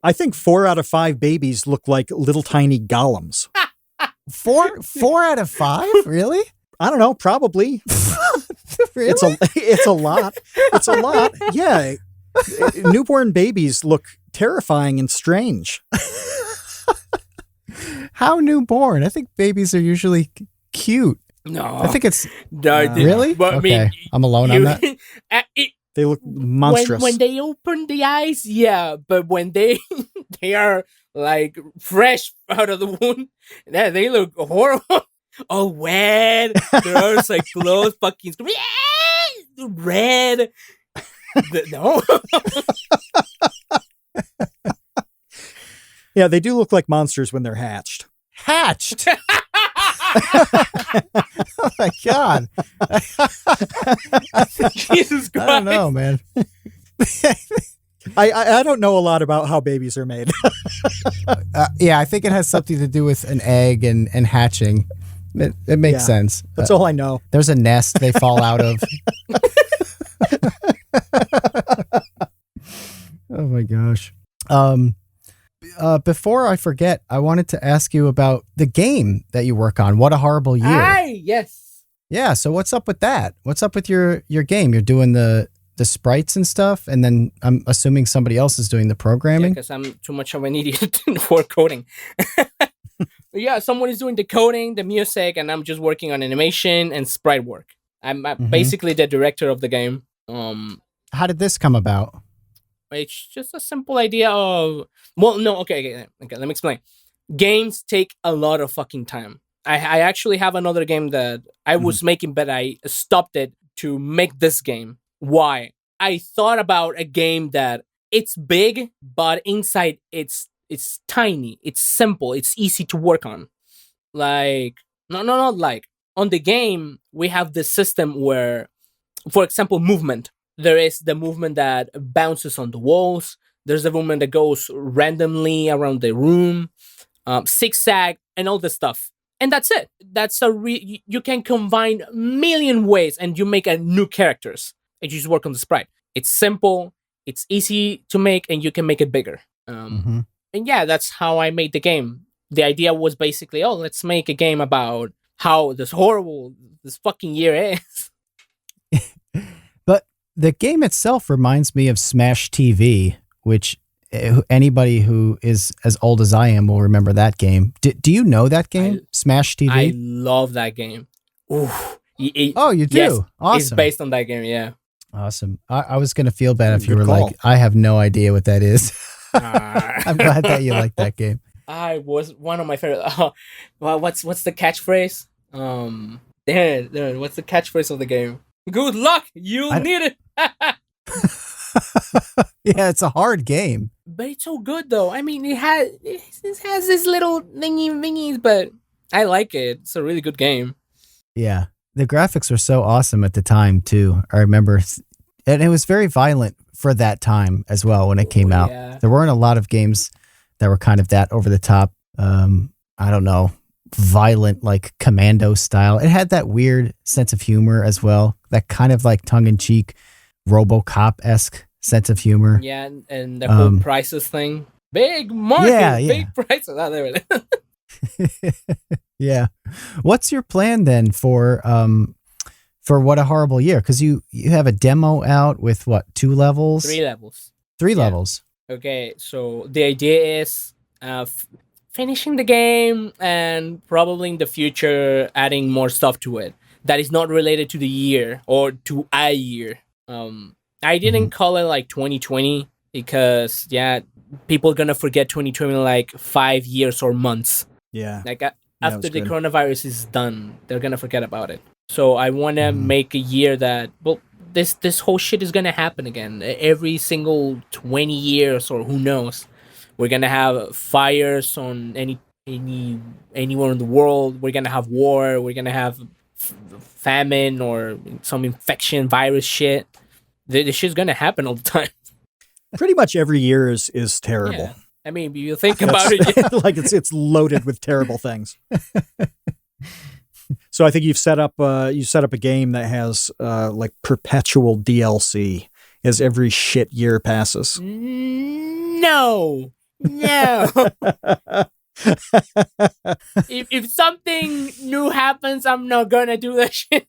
I think 4 out of 5 babies look like little tiny golems. 4 out of 5? Really? I don't know. Probably. Really? It's a lot. It's a lot. Yeah. Newborn babies look terrifying and strange. How newborn? I think babies are usually cute. No, I think it's really. But okay, I mean, I'm alone on that. They look monstrous when they open the eyes. Yeah, but when they are like fresh out of the womb, they look horrible. Oh, red. Their eyes like close, fucking red. No. Yeah, they do look like monsters when they're hatched. Hatched. Oh my God. Jesus Christ. I don't know, man. I don't know a lot about how babies are made. I think it has something to do with an egg and hatching. It makes sense. That's all I know. There's a nest they fall out of. Oh my gosh. Before I forget, I wanted to ask you about the game that you work on. What a Horrible Year. Aye, yes. Yeah. So what's up with that? What's up with your game? You're doing the sprites and stuff, and then I'm assuming somebody else is doing the programming. Because I'm too much of an idiot for coding. Yeah, someone is doing the coding, the music, and I'm just working on animation and sprite work. I'm basically the director of the game. How did this come about? It's just a simple idea of... Well, no, okay, let me explain. Games take a lot of fucking time. I actually have another game that I was making, but I stopped it to make this game. Why? I thought about a game that it's big, but inside it's tiny, it's simple, it's easy to work on. Like, not like. On the game, we have this system where, for example, movement. There is the movement that bounces on the walls. There's the movement that goes randomly around the room, zigzag, and all this stuff. And that's it. That's you can combine a million ways and you make a new characters. And you just work on the sprite. It's simple, it's easy to make, and you can make it bigger. And yeah, that's how I made the game. The idea was basically, let's make a game about how this fucking year is. But the game itself reminds me of Smash TV, which anybody who is as old as I am will remember that game. Do you know that game, Smash TV? I love that game. Ooh, you do? Yes, awesome. It's based on that game, yeah. Awesome. I was going to feel bad if you Good were call. like, I have no idea what that is. I'm glad that you like that game. I was one of my favorite. Well, what's the catchphrase? There. What's the catchphrase of the game? Good luck. You'll need it. Yeah, it's a hard game. But it's so good though. I mean, it has this little thingies, but I like it. It's a really good game. Yeah. The graphics were so awesome at the time too. I remember, and it was very violent for that time as well when it came out. Yeah. There weren't a lot of games that were kind of that over the top. I don't know, violent, like Commando style. It had that weird sense of humor as well. That kind of like tongue-in-cheek RoboCop-esque sense of humor. Yeah, and the whole prices thing. Big market, big prices. Oh, there it is. Yeah. What's your plan then for What a Horrible Year? Because you have a demo out with what, 2 levels? 3 levels. 3 levels. Okay, so the idea is finishing the game and probably in the future adding more stuff to it. that is not related to the year or to a year. I didn't call it like 2020 because people are gonna forget 2020 in like 5 years or months. Yeah. Like after the coronavirus is done, they're gonna forget about it. So I want to make a year that this whole shit is gonna happen again. Every single 20 years or who knows, we're gonna have fires on anywhere in the world. We're gonna have war. We're gonna have famine or some infection virus shit. This shit's gonna happen all the time. Pretty much every year is terrible. Yeah. I mean, you think about it, like it's loaded with terrible things. So I think you've set up a game that has like perpetual DLC as every shit year passes. No. if something new happens, I'm not gonna do that shit.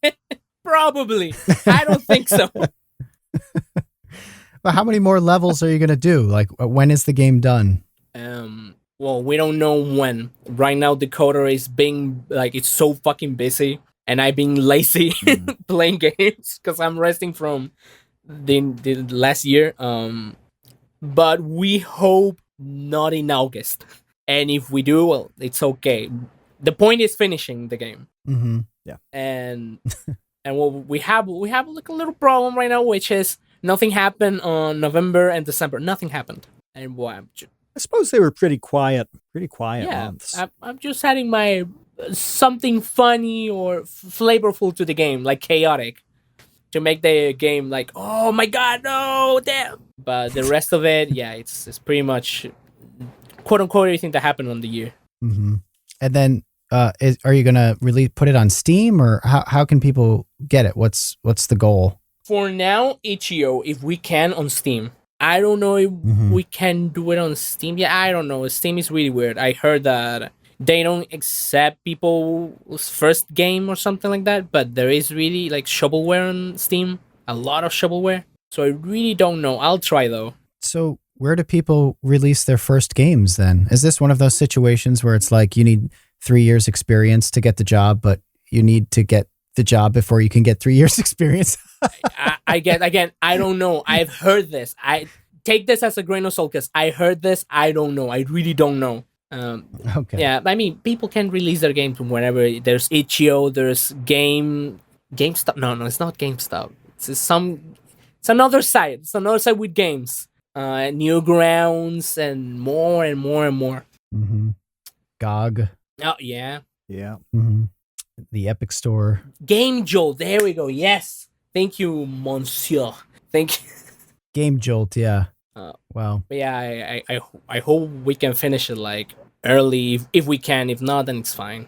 Probably. I don't think so. But how many more levels are you going to do? Like, when is the game done? Well, we don't know when. Right now, the coder is being, like, it's so fucking busy. And I've been lazy playing games because I'm resting from the last year. But we hope not in August. And if we do, well, it's okay. The point is finishing the game. Mm-hmm. Yeah. And well, we have like a little problem right now, which is nothing happened on November and December. Nothing happened. And boy, I suppose they were pretty quiet months. I'm just adding my something funny or flavorful to the game, like chaotic, to make the game like, oh my god, no, damn. But the rest of it, it's pretty much quote unquote everything that happened on the year. Mm-hmm. And then, are you gonna put it on Steam, or how can people get it? What's the goal? For now, itch.io, if we can, on Steam. I don't know if we can do it on Steam. Yeah, I don't know. Steam is really weird. I heard that they don't accept people's first game or something like that, but there is really like shovelware on Steam. A lot of shovelware. So I really don't know. I'll try though. So where do people release their first games then? Is this one of those situations where it's like you need 3 years experience to get the job, but you need to get the job before you can get 3 years experience? I don't know. I've heard this. I take this as a grain of salt because I heard this. I don't know. I really don't know. Okay. Yeah, I mean, people can release their games from wherever. There's itch.io. There's GameStop. No, it's not GameStop. It's another site. It's another site with games. Newgrounds and more and more and more. Mm-hmm. GOG. Oh yeah. Yeah. Mm-hmm. The Epic Store. Game Jolt. There we go. Yes. Thank you, Monsieur. Thank you. Game Jolt. Yeah. Wow. But yeah, I hope we can finish it like early if we can. If not, then it's fine.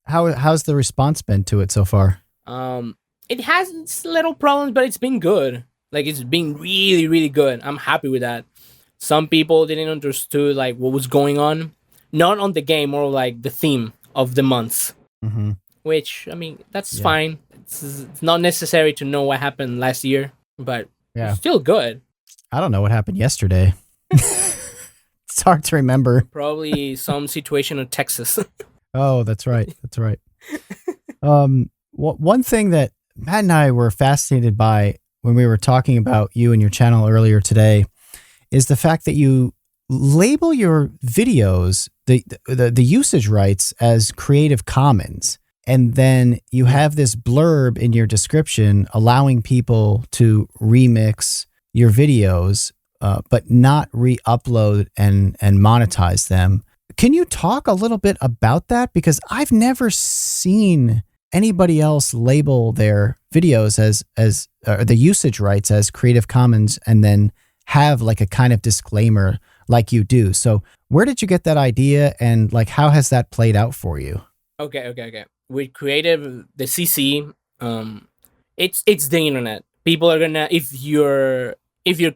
How's the response been to it so far? It has its little problems, but it's been good. Like it's been really, really good. I'm happy with that. Some people didn't understood like what was going on, not on the game, more like the theme of the months. Mm-hmm. Which I mean, that's fine. It's not necessary to know what happened last year, but it's still good. I don't know what happened yesterday. It's hard to remember. Probably some situation in Texas. Oh, that's right. That's right. One thing that Matt and I were fascinated by when we were talking about you and your channel earlier today is the fact that you label your videos, the usage rights as Creative Commons. And then you have this blurb in your description allowing people to remix your videos, but not re-upload and monetize them. Can you talk a little bit about that? Because I've never seen anybody else label their videos as the usage rights as Creative Commons and then have like a kind of disclaimer like you do. So where did you get that idea and like how has that played out for you? Okay. With Creative, the CC, it's the internet. People are gonna if your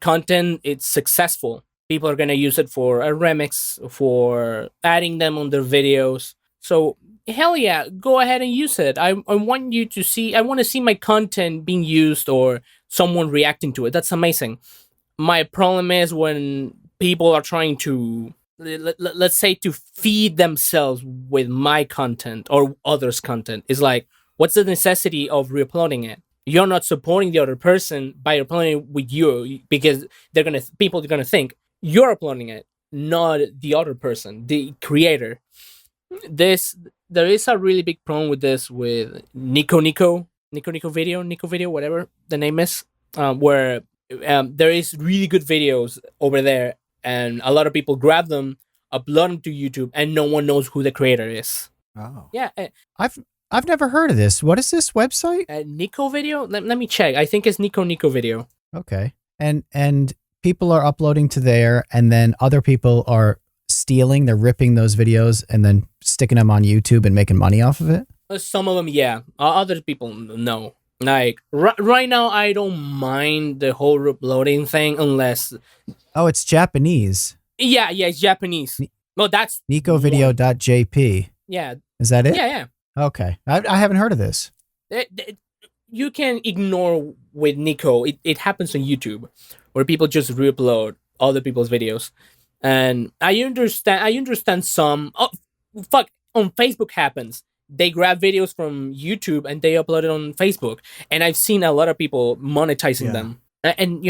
content is successful, people are gonna use it for a remix, for adding them on their videos. So hell yeah, go ahead and use it. I want you to see. I want to see my content being used or someone reacting to it. That's amazing. My problem is when people are trying to, let's say, to feed themselves with my content or others' content. It's like, What's the necessity of re-uploading it? You're not supporting the other person by uploading it with you, because people are gonna think you're uploading it, not the other person, the creator. There is a really big problem with this with Nico video, whatever the name is, where there is really good videos over there, and a lot of people grab them, upload them to YouTube, and no one knows who the creator is. Oh. Yeah, I've never heard of this. What is this website? Nico video. Let me check. I think it's Nico video. Okay. And people are uploading to there, and then other people are stealing, they're ripping those videos and then sticking them on YouTube and making money off of it? Some of them, yeah. Other people, no. Like, right now, I don't mind the whole uploading thing unless... Oh, it's Japanese. Yeah, it's Japanese. Well, that's... NicoVideo.jp. Yeah. Is that it? Yeah. Okay. I haven't heard of this. You can ignore with Nico. It happens on YouTube, where people just re-upload other people's videos. And I understand some... Oh, fuck. On Facebook happens. They grab videos from YouTube and they upload it on Facebook. And I've seen a lot of people monetizing them. And,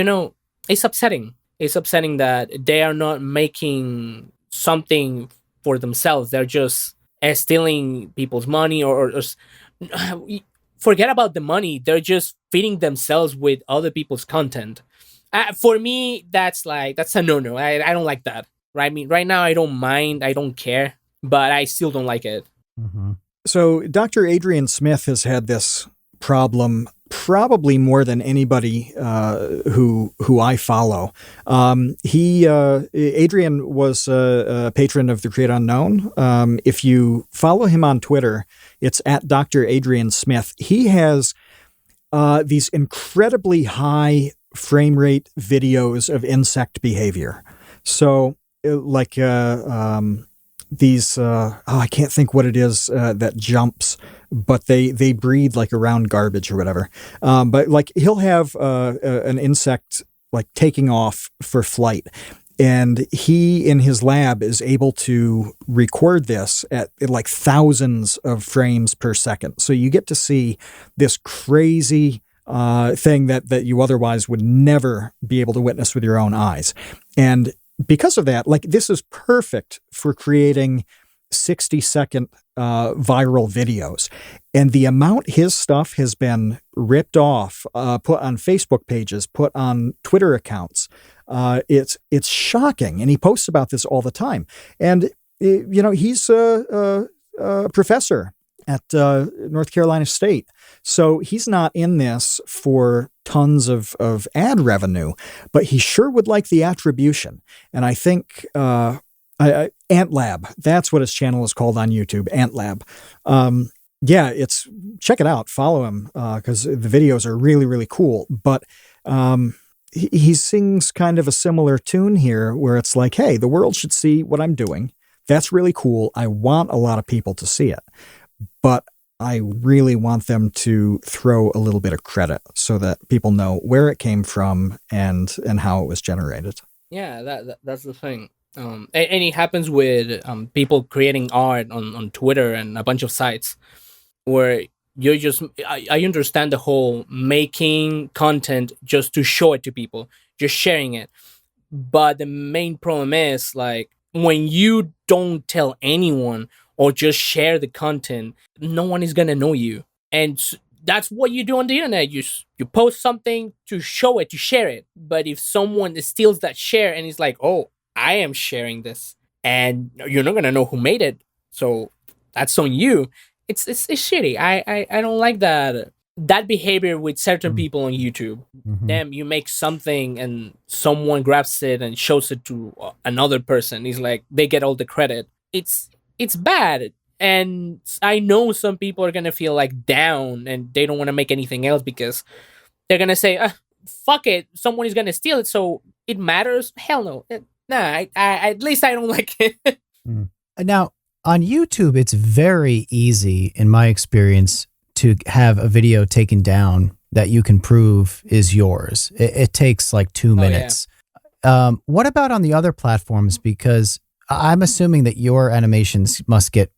it's upsetting. It's upsetting that they are not making something for themselves. They're just stealing people's money or forget about the money. They're just feeding themselves with other people's content. For me, that's a no-no. I don't like that. Right? I mean, right now, I don't mind. I don't care. But I still don't like it. Mm-hmm. So Dr. Adrian Smith has had this problem probably more than anybody who I follow. Adrian was a patron of the Create Unknown. If you follow him on Twitter, it's at Dr. Adrian Smith. He has these incredibly high frame rate videos of insect behavior. So these, I can't think what it is that jumps, but they breed like around garbage or whatever. But like he'll have an insect like taking off for flight, and he in his lab is able to record this at like thousands of frames per second. So you get to see this crazy thing that you otherwise would never be able to witness with your own eyes. And because of that, like this is perfect for creating 60-second viral videos. And the amount his stuff has been ripped off, put on Facebook pages, put on Twitter accounts, it's shocking. And he posts about this all the time. And, he's a professor at North Carolina State. So he's not in this for tons of ad revenue, but he sure would like the attribution. And I think AntLab, that's what his channel is called on YouTube, AntLab. Check it out, follow him, because the videos are really, really cool. But he sings kind of a similar tune here where it's like, hey, the world should see what I'm doing. That's really cool. I want a lot of people to see it. But I really want them to throw a little bit of credit so that people know where it came from and how it was generated. Yeah, that's the thing. And it happens with people creating art on Twitter and a bunch of sites where you're just... I understand the whole making content just to show it to people, just sharing it. But the main problem is like when you don't tell anyone or just share the content, no one is gonna know you. And that's what you do on the internet. You post something to show it, to share it. But if someone steals that share and is like, oh, I am sharing this, and you're not gonna know who made it, so that's on you. It's shitty. I don't like that behavior with certain people on YouTube. Mm-hmm. Damn, you make something and someone grabs it and shows it to another person. It's like they get all the credit. It's bad. And I know some people are going to feel like down and they don't want to make anything else because they're going to say, fuck it, someone is going to steal it, so it matters? Hell no. Nah, at least I don't like it. Now, on YouTube, it's very easy, in my experience, to have a video taken down that you can prove is yours. It takes like 2 minutes. Yeah. What about on the other platforms? Because I'm assuming that your animations must get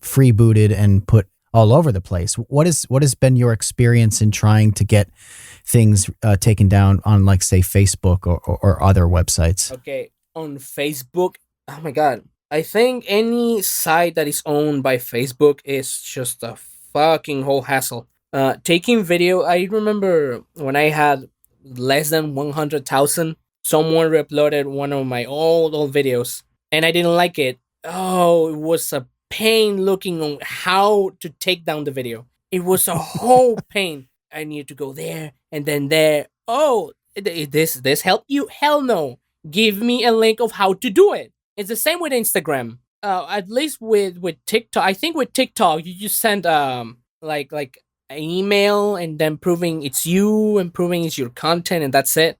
free booted and put all over the place. What has been your experience in trying to get things taken down on, like, say, Facebook or other websites? Okay, on Facebook, oh my god, I think any site that is owned by Facebook is just a fucking whole hassle. Taking video, I remember when I had less than 100,000, someone re-uploaded one of my old videos, and I didn't like it. Oh, it was a pain looking on how to take down the video. It was a whole pain. I needed to go there and then there. Oh, this help you? Hell no. Give me a link of how to do it. It's the same with Instagram. At least with TikTok. I think with TikTok you just send like an email and then proving it's you and proving it's your content, and that's it.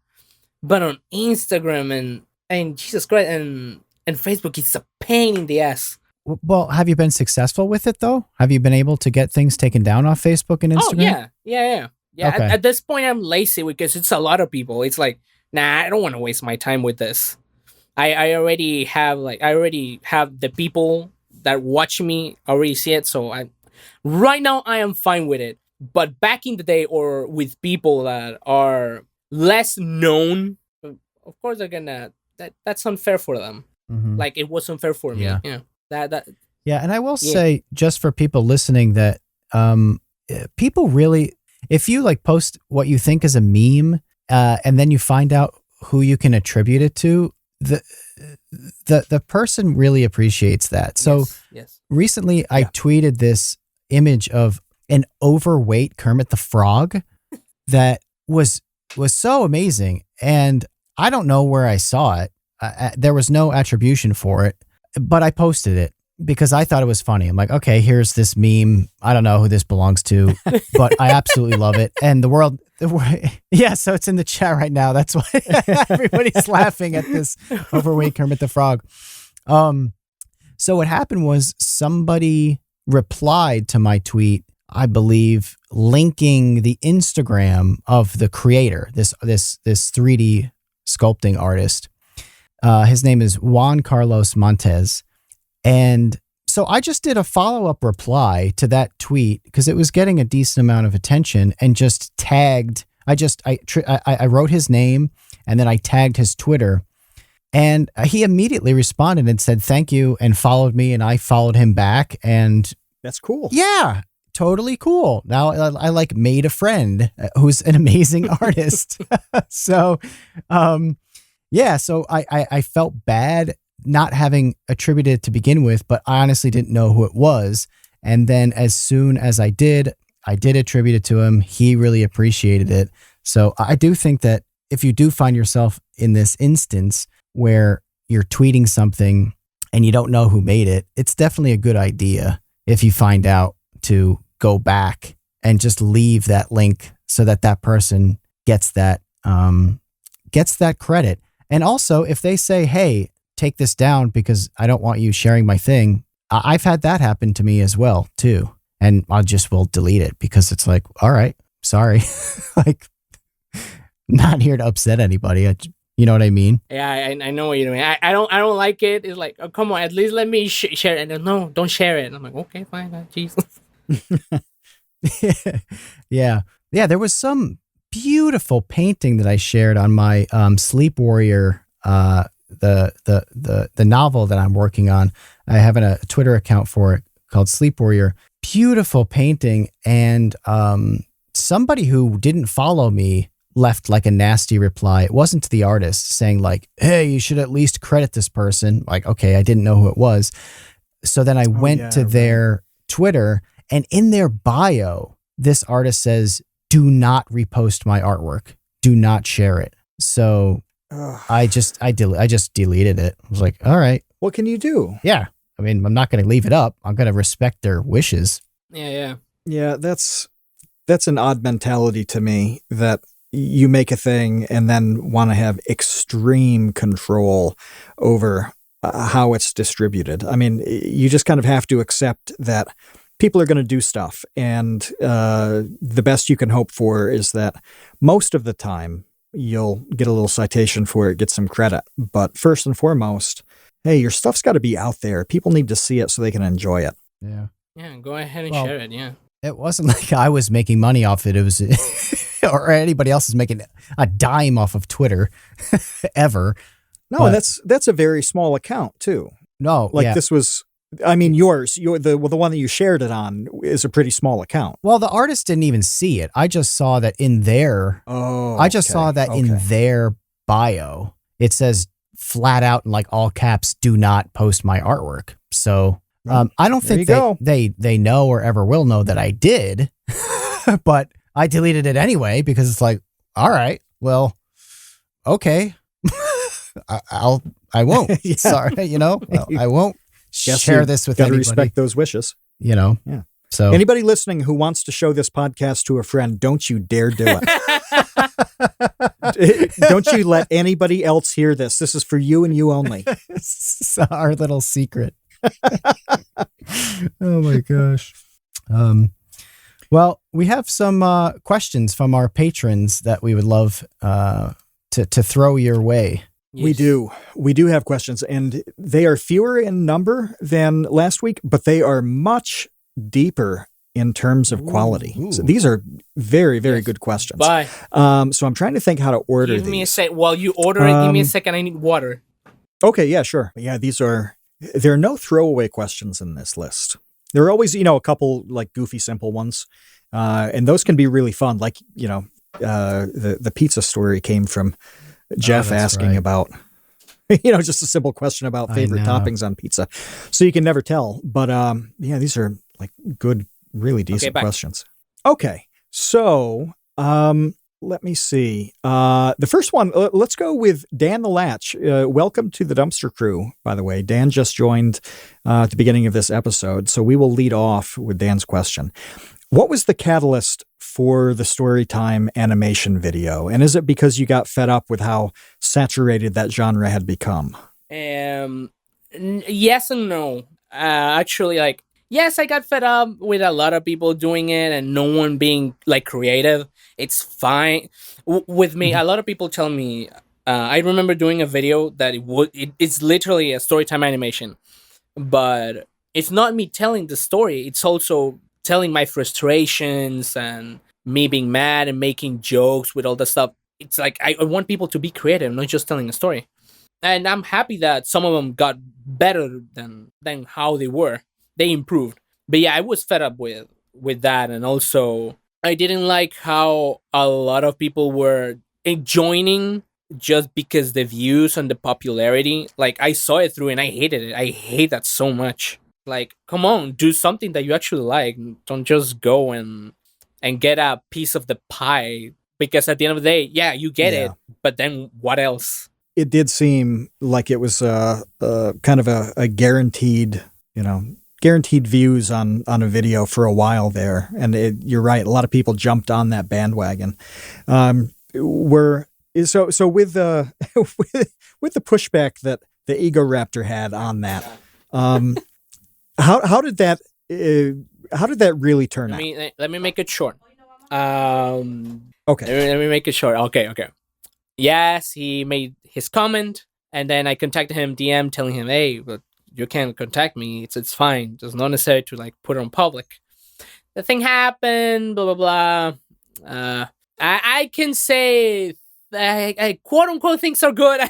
But on Instagram and Jesus Christ and Facebook, it's a pain in the ass. Well, have you been successful with it, though? Have you been able to get things taken down off Facebook and Instagram? Oh, yeah. Okay. At this point, I'm lazy because it's a lot of people. It's like, nah, I don't want to waste my time with this. I already have the people that watch me already see it. So right now I am fine with it. But back in the day, or with people that are less known, of course they're gonna that's unfair for them. Mm-hmm. Like it was unfair for me. Yeah. Yeah, and I will say, just for people listening, that people really, if you like post what you think is a meme, and then you find out who you can attribute it to, the person really appreciates that. So yes. Recently, I tweeted this image of an overweight Kermit the Frog that was so amazing, and I don't know where I saw it. There was no attribution for it, but I posted it because I thought it was funny. I'm like, okay, here's this meme. I don't know who this belongs to, but I absolutely love it. And the world, yeah, so it's in the chat right now. That's why everybody's laughing at this overweight Kermit the Frog. So what happened was somebody replied to my tweet, I believe, linking the Instagram of the creator, this 3D sculpting artist. His name is Juan Carlos Montes. And so I just did a follow-up reply to that tweet because it was getting a decent amount of attention, and just tagged, I wrote his name and then I tagged his Twitter, and he immediately responded and said thank you and followed me, and I followed him back. And that's cool. Yeah, totally cool. Now I like made a friend who's an amazing artist. So, yeah, so I felt bad not having attributed it to begin with, but I honestly didn't know who it was. And then as soon as I did attribute it to him. He really appreciated it. So I do think that if you do find yourself in this instance where you're tweeting something and you don't know who made it, it's definitely a good idea if you find out to go back and just leave that link so that that person gets that credit. And also, if they say, hey, take this down because I don't want you sharing my thing, I've had that happen to me as well, too. And will delete it because it's like, all right, sorry. Like, not here to upset anybody. You know what I mean? Yeah, I know what you're doing. I don't like it. It's like, oh, come on, at least let me share it. And no, don't share it. And I'm like, okay, fine. Jesus. Yeah. There was some beautiful painting that I shared on my Sleep Warrior, the novel that I'm working on. I have a Twitter account for it called Sleep Warrior. Beautiful painting, and somebody who didn't follow me left like a nasty reply. It wasn't to the artist, saying like, hey, you should at least credit this person. Like, okay, I didn't know who it was. So then I went to their Twitter, and in their bio, this artist says, do not repost my artwork. Do not share it. So I just deleted it. I was like, all right. What can you do? Yeah. I mean, I'm not going to leave it up. I'm going to respect their wishes. Yeah. Yeah, that's an odd mentality to me, that you make a thing and then want to have extreme control over how it's distributed. I mean, you just kind of have to accept that people are going to do stuff, and the best you can hope for is that most of the time you'll get a little citation for it, get some credit. But first and foremost, hey, your stuff's got to be out there. People need to see it so they can enjoy it. Yeah. Yeah, go ahead and Well, share it. Yeah. It wasn't like I was making money off it. It was, or anybody else is making a dime off of Twitter ever. No, But- and that's a very small account too. No, Like yeah. this was, I mean, the one that you shared it on is a pretty small account. Well, the artist didn't even see it. I just saw that in their, Oh, I just saw that in their bio, it says flat out in like all caps, "Do not post my artwork." So I don't think they know or ever will know that I did, but I deleted it anyway because it's like, all right, well, okay, I won't. Yeah. Sorry, I won't share this with gotta anybody. respect those wishes. Yeah. So Anybody listening who wants to show this podcast to a friend, don't you dare do it. Don't you let anybody else hear this. This is for you and you only. it's our little secret. Oh my gosh. Well, we have some questions from our patrons that we would love to throw your way. Yes. We do have questions, and they are fewer in number than last week, but they are much deeper in terms of quality. So these are very, very good questions. Bye. So I'm trying to think how to order these. Give me a sec. While you order it, give me a second. I need water. Okay, yeah, sure. Yeah, there are no throwaway questions in this list. There are always, a couple like goofy, simple ones. And those can be really fun. Like, the pizza story came from Jeff asking about, just a simple question about favorite toppings on pizza. So you can never tell. But these are like good, really decent questions. Okay. So let me see. The first one, let's go with Dan the Latch. Welcome to the Dumpster Crew, by the way. Dan just joined at the beginning of this episode. So we will lead off with Dan's question. What was the catalyst for the Storytime animation video? And is it because you got fed up with how saturated that genre had become? Yes and no. Actually, yes, I got fed up with a lot of people doing it and no one being creative. It's fine. With me, a lot of people tell me, I remember doing a video that it's literally a Storytime animation, but it's not me telling the story. It's also telling my frustrations and me being mad and making jokes with all the stuff. It's like I want people to be creative, not just telling a story. And I'm happy that some of them got better than how they were. They improved. But yeah, I was fed up with that. And also, I didn't like how a lot of people were joining just because the views and the popularity. I saw it through and I hated it. I hate that so much. Come on, do something that you actually like. Don't just go and get a piece of the pie, because at the end of the day, yeah, you get it, but then what else? It did seem like it was kind of a guaranteed views on a video for a while there. And you're right, a lot of people jumped on that bandwagon. So with the with the pushback that the Ego Raptor had on that, how did that really turn out? Let me make it short. Okay. Let me make it short. Okay. Yes, he made his comment, and then I contacted him, DM, telling him, "Hey, but you can contact me. It's fine. It's not necessary to put it on public." The thing happened. Blah blah blah. I can say that, quote unquote, things are good.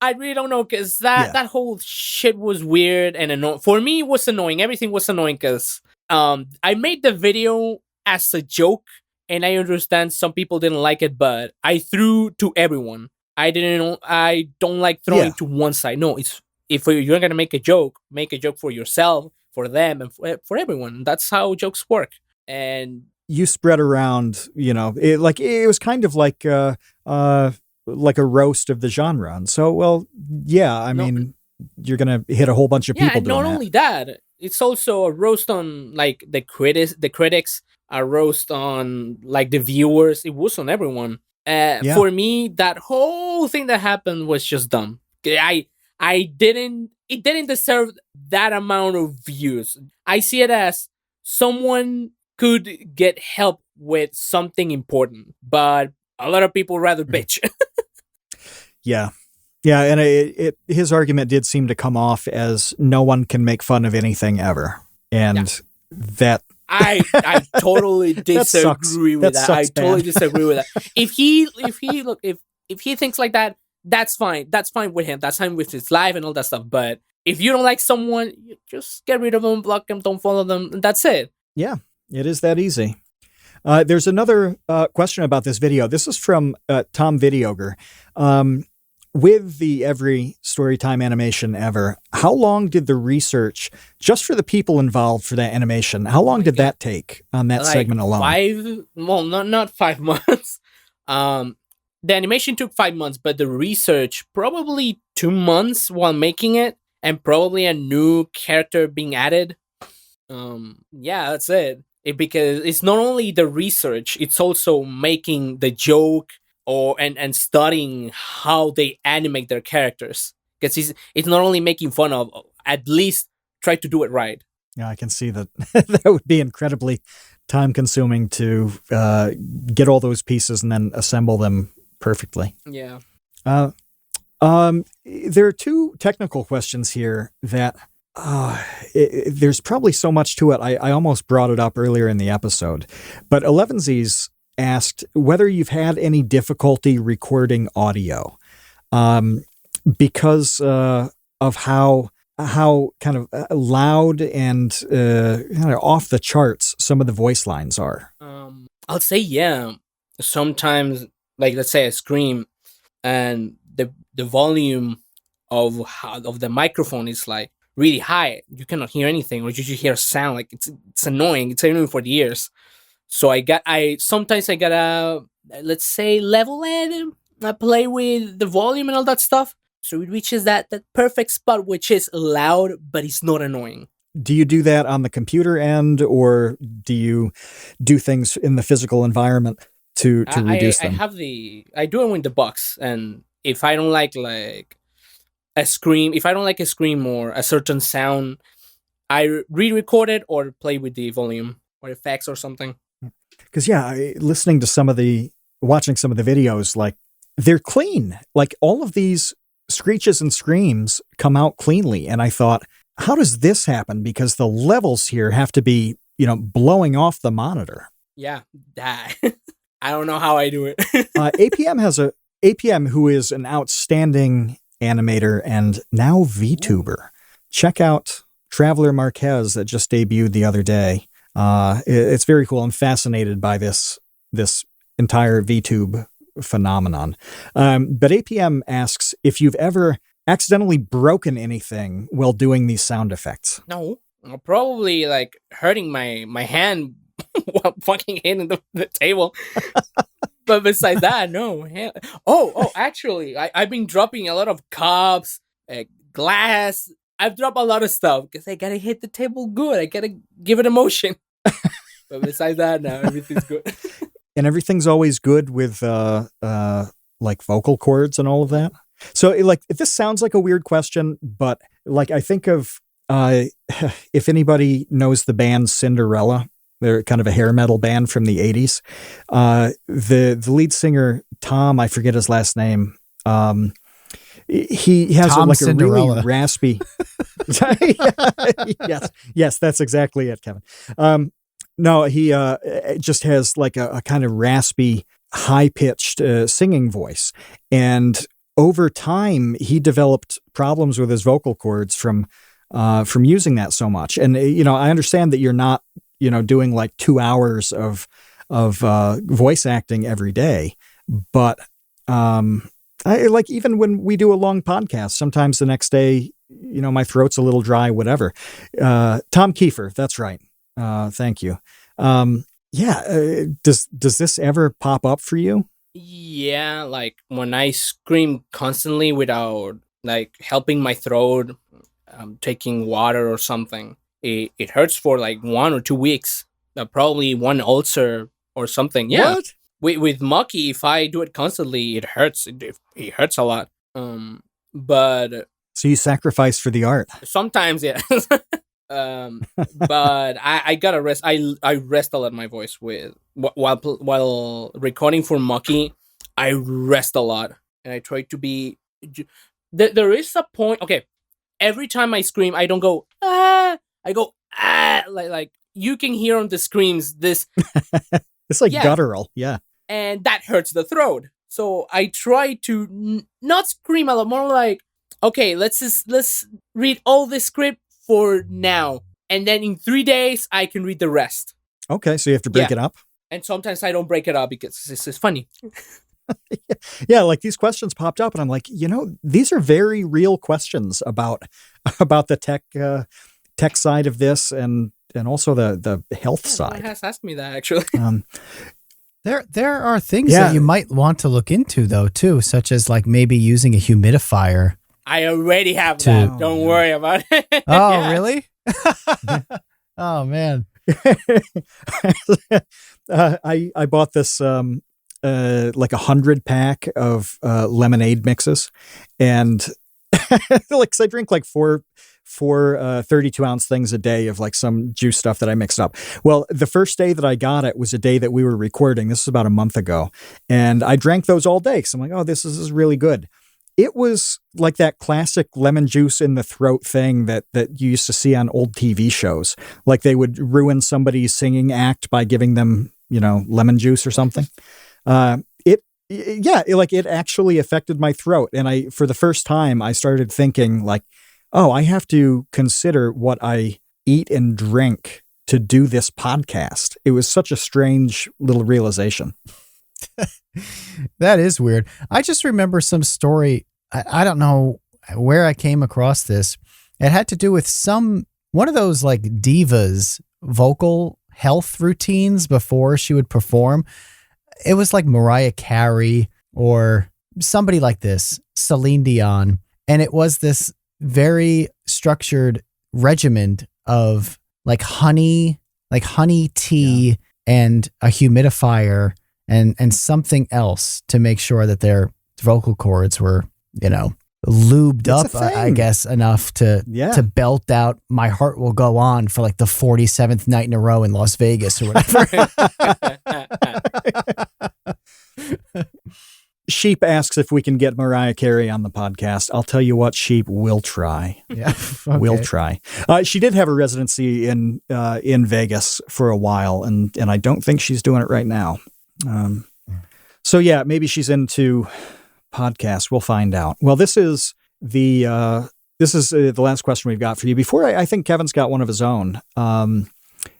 I really don't know, because that whole shit was weird and annoying. For me, it was annoying. Everything was annoying because I made the video as a joke, and I understand some people didn't like it, but I threw to everyone. I don't like throwing to one side. No, if you're gonna make a joke for yourself, for them, and for everyone. That's how jokes work. And you spread around, it was kind of like a roast of the genre. And so, I mean, you're going to hit a whole bunch of people doing not only that, it's also a roast on the critics, a roast on the viewers. It was on everyone. For me, that whole thing that happened was just dumb. It didn't deserve that amount of views. I see it as someone could get help with something important, but a lot of people rather bitch. Yeah, and his argument did seem to come off as no one can make fun of anything ever, and that I totally That sucks. disagree with That that. I sucks, totally man. disagree with that. If he thinks like that, that's fine. That's fine with him. That's fine with his life and all that stuff. But if you don't like someone, you just get rid of them, block them, don't follow them, and that's it. Yeah, it is that easy. There's another question about this video. This is from Tom Videoger. With the every storytime animation ever, how long did the research, just for the people involved for that animation, how long did that take on that segment alone? Not 5 months. The animation took 5 months, but the research probably 2 months while making it, and probably a new character being added. Yeah, that's it. Because it's not only the research, it's also making the joke and studying how they animate their characters. Because it's not only making fun of, at least try to do it right. Yeah, I can see that that would be incredibly time consuming to get all those pieces and then assemble them perfectly. Yeah. There are two technical questions here that there's probably so much to it. I almost brought it up earlier in the episode, but 11Z's asked whether you've had any difficulty recording audio because of how kind of loud and kind of off the charts some of the voice lines are. I'll say yeah. Sometimes, like let's say I scream, and the volume of the microphone is like really high. You cannot hear anything, or you hear a sound like it's annoying. It's annoying for the ears. So sometimes I gotta, let's say, level it. I play with the volume and all that stuff, so it reaches that perfect spot, which is loud, but it's not annoying. Do you do that on the computer end, or do you do things in the physical environment to reduce them? I do it with the box, and if I don't like a scream, or a certain sound, I re-record it or play with the volume or effects or something. Because watching some of the videos, like they're clean. Like all of these screeches and screams come out cleanly. And I thought, how does this happen? Because the levels here have to be, blowing off the monitor. Yeah, that. I don't know how I do it. APM, who is an outstanding animator and now VTuber. Check out Traveler Marquez that just debuted the other day. It's very cool. I'm fascinated by this entire VTube phenomenon. But APM asks if you've ever accidentally broken anything while doing these sound effects. No, probably like hurting my hand while fucking hitting the table. But besides that, no. Actually, I've been dropping a lot of cups, glass. I've dropped a lot of stuff because I gotta hit the table good. I gotta give it emotion. But besides that, no, everything's good. And everything's always good with like vocal cords and all of that. So like this sounds like a weird question, but like I think of if anybody knows the band Cinderella, they're kind of a hair metal band from the 80s. The lead singer, Tom, I forget his last name. He has Tom a Cinderella. really raspy. yes, that's exactly it, Kevin. No, he just has like a kind of raspy, high-pitched singing voice. And over time, he developed problems with his vocal cords from using that so much. And, I understand that you're not, doing like 2 hours of voice acting every day. But I like, even when we do a long podcast, sometimes the next day, my throat's a little dry, whatever. Tom Kiefer, that's right. Thank you. Does this ever pop up for you? Yeah, like when I scream constantly without like helping my throat, taking water or something, it hurts for like 1 or 2 weeks. Probably one ulcer or something. Yeah. What? With Mokey, if I do it constantly, it hurts. It hurts a lot. But So you sacrifice for the art. sometimes, yeah. But I gotta rest. I rest a lot my voice while recording for Mokey. I rest a lot, and I try to be. There is a point. Okay, every time I scream, I don't go ah. I go ah like you can hear on the screams this, It's like guttural. Yeah. and that hurts the throat. So I try to not scream a lot, more like, okay, let's read all the script for now, and then in 3 days I can read the rest. Okay, so you have to break it up. And sometimes I don't break it up because it's funny. Yeah, like these questions popped up, and I'm like, these are very real questions about the tech side of this, and also the health side. Someone has asked me that actually. There are things that you might want to look into though too, such as like maybe using a humidifier. I already have that. Don't worry about it. Oh, really? Oh man. I bought this like 100 pack of lemonade mixes, and like, 'cause I drink like four 32-ounce things a day of like some juice stuff that I mixed up. Well, the first day that I got it was a day that we were recording. This was about a month ago, and I drank those all day because I'm like, oh, this is really good. It was like that classic lemon juice in the throat thing that you used to see on old TV shows. Like they would ruin somebody's singing act by giving them, lemon juice or something. It actually affected my throat. And for the first time, I started thinking like, oh, I have to consider what I eat and drink to do this podcast. It was such a strange little realization. That is weird. I just remember some story. I don't know where I came across this. It had to do with one of those like divas vocal health routines before she would perform. It was like Mariah Carey or somebody like this, Celine Dion. And it was this very structured regimen of like honey tea and a humidifier and something else to make sure that their vocal cords were, lubed up, I guess, enough to belt out "My Heart Will Go On" for like the 47th night in a row in Las Vegas or whatever. Sheep asks if we can get Mariah Carey on the podcast. I'll tell you what, Sheep, will try. Yeah, okay. We'll try. She did have a residency in Vegas for a while, and I don't think she's doing it right now. So yeah, maybe she's into podcasts. We'll find out. Well, this is the last question we've got for you. Before I think Kevin's got one of his own.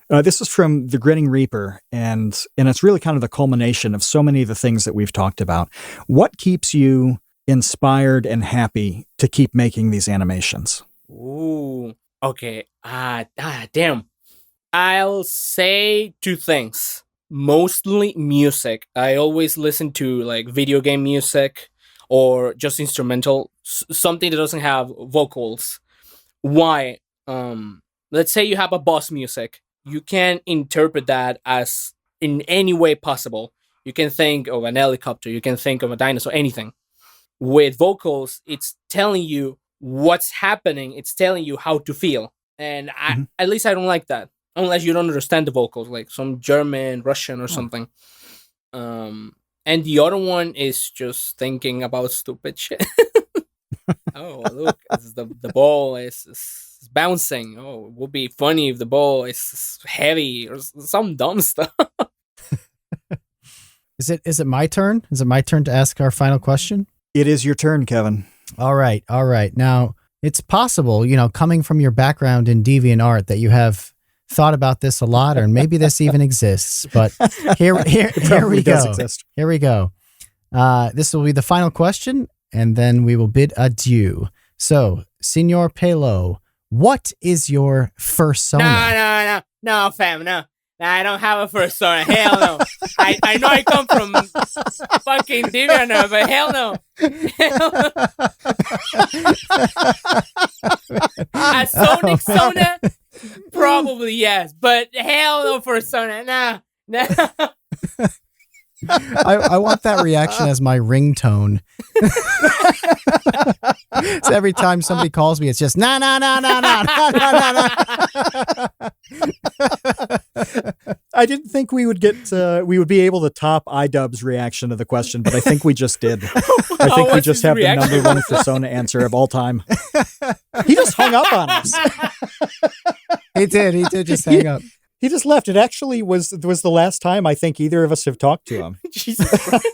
This is from the Grinning Reaper, and it's really kind of the culmination of so many of the things that we've talked about. What keeps you inspired and happy to keep making these animations? Ooh, okay. Damn. I'll say two things. Mostly music. I always listen to like video game music or just instrumental, something that doesn't have vocals. Why? Let's say you have a boss music. You can interpret that as in any way possible. You can think of an helicopter, you can think of a dinosaur, anything. With vocals, it's telling you what's happening, it's telling you how to feel. And at least I don't like that. Unless you don't understand the vocals, like some German, Russian or something. And the other one is just thinking about stupid shit. Oh, look, the ball is bouncing. Oh, it would be funny if the ball is heavy or some dumb stuff. Is it my turn? Is it my turn to ask our final question? It is your turn, Kevin. All right. Now, it's possible, coming from your background in DeviantArt, that you have thought about this a lot, or maybe this even exists. But here we go. Here we go. This will be the final question, and then we will bid adieu. So, Signor Pelo, what is your fursona? No, fam, no. I don't have a fursona. Hell no. I know I come from fucking DeviantArt, but hell no. A Sonic Sona? Probably yes, but hell no fursona. No. I want that reaction as my ringtone. So every time somebody calls me, it's just no. I didn't think we would be able to top iDubbbz's reaction to the question, but I think we just did. I think we just have the number one fursona answer of all time. He just hung up on us. He did just hang up. He just left. It actually was the last time I think either of us have talked to him. Jesus Christ.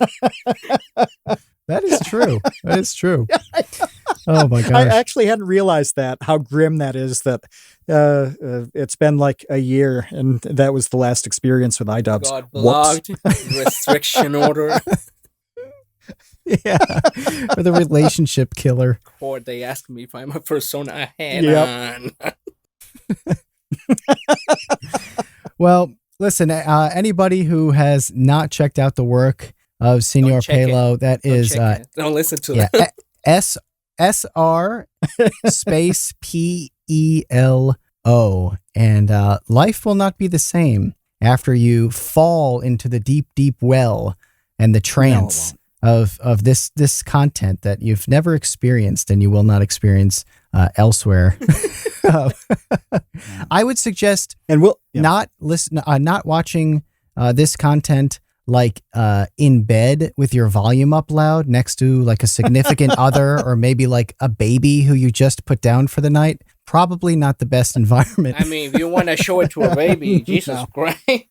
That is true. That is true. Oh my gosh. I actually hadn't realized that, how grim that is, that it's been like a year and that was the last experience with iDubbbz. God blocked. Restriction order. Yeah. Or the relationship killer. Or they asked me if I'm a persona I had on. Well, listen, anybody who has not checked out the work of Senor Pelo, that is don't listen to that. SR space PELO, and life will not be the same after you fall into the deep, deep well and the trance of this content that you've never experienced and you will not experience elsewhere. I would suggest not watching this content like in bed with your volume up loud next to like a significant other or maybe like a baby who you just put down for the night. Probably not the best environment. I mean, if you want to show it to a baby, Jesus Christ.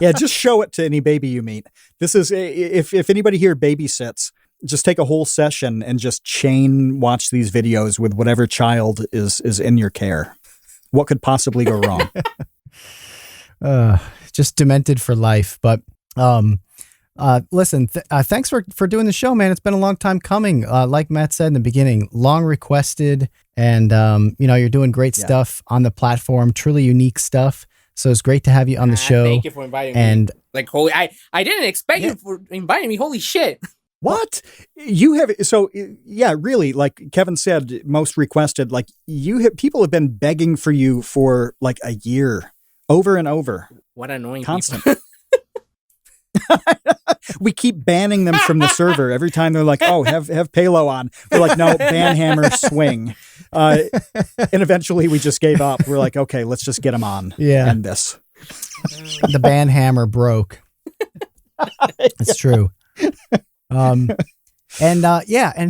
Yeah, just show it to any baby you meet. This is, if anybody here babysits, just take a whole session and just chain watch these videos with whatever child is in your care. What could possibly go wrong? Just demented for life. But listen, thanks for doing the show, man. It's been a long time coming. Like Matt said in the beginning, long requested, and you're doing great stuff on the platform, truly unique stuff. So it's great to have you on the show. Thank you for inviting me. Like, holy, I didn't expect you for inviting me. Holy shit. What? You have, so yeah, really, like Kevin said, most requested, like people have been begging for you for like a year, over and over. What annoying constant. people. We keep banning them from the server every time they're like, oh, have Pelo on. We're like, no, ban hammer swing. And eventually we just gave up. We're like, okay, let's just get him on. Yeah. End this. The ban hammer broke. It's true. And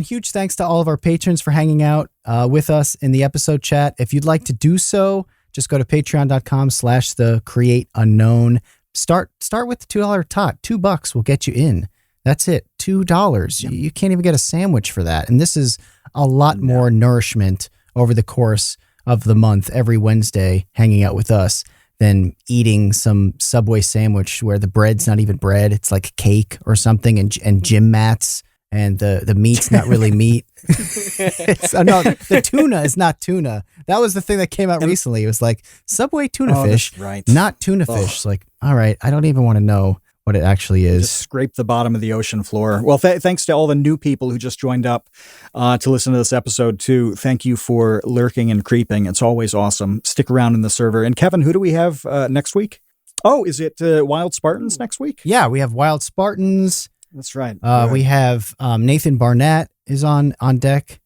huge thanks to all of our patrons for hanging out with us in the episode chat. If you'd like to do so, just go to patreon.com/thecreateunknown. Start with the $2 tot. $2 will get you in. That's it. $2. Yep. You can't even get a sandwich for that. And this is a lot more nourishment over the course of the month, every Wednesday, hanging out with us, than eating some Subway sandwich where the bread's not even bread. It's like cake or something, and gym mats, and the meat's not really meat. No, the tuna is not tuna. That was the thing that came out recently. It was like Subway tuna fish, right. not tuna fish. It's like, all right, I don't even want to know what it actually is. Just scrape the bottom of the ocean floor. Well, thanks to all the new people who just joined up to listen to this episode too. Thank you for lurking and creeping. It's always awesome. Stick around in the server. And Kevin, who do we have next week? Oh, is it Wild Spartans next week? Yeah, we have Wild Spartans. That's right. We have Nathan Barnett is on deck.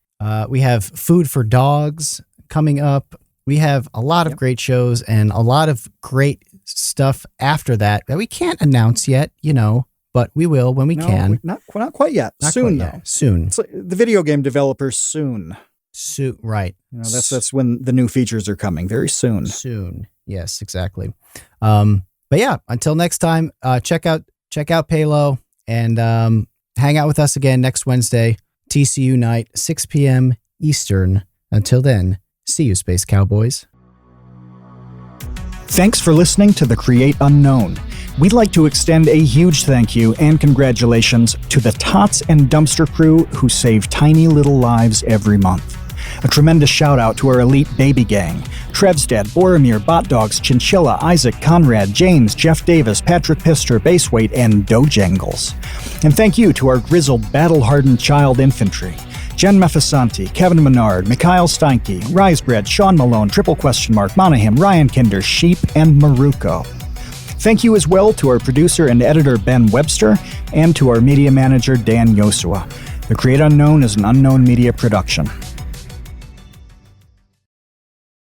We have Food for Dogs coming up. We have a lot of great shows and a lot of great stuff after that we can't announce yet, but we will when we can. Not quite yet. Not soon, quite though. Yet. Soon. It's like the video game developers soon. Right. That's when the new features are coming. Very soon. Soon. Yes, exactly. But yeah, until next time, check out Pelo and hang out with us again next Wednesday, TCU night, 6 p.m. Eastern. Until then, see you, Space Cowboys. Thanks for listening to The Create Unknown. We'd like to extend a huge thank you and congratulations to the Tots and Dumpster crew who save tiny little lives every month. A tremendous shout out to our elite baby gang: Trevstead, Boromir, Bot Dogs, Chinchilla, Isaac, Conrad, James, Jeff Davis, Patrick Pister, Baseweight, and Dojangles. And thank you to our grizzled, battle-hardened child infantry: Jen Meffisanti, Kevin Menard, Mikhail Steinke, Risebread, Sean Malone, Monahim, Ryan Kinder, Sheep, and Maruko. Thank you as well to our producer and editor Ben Webster, and to our media manager Dan Yosua. The Create Unknown is an Unknown Media production.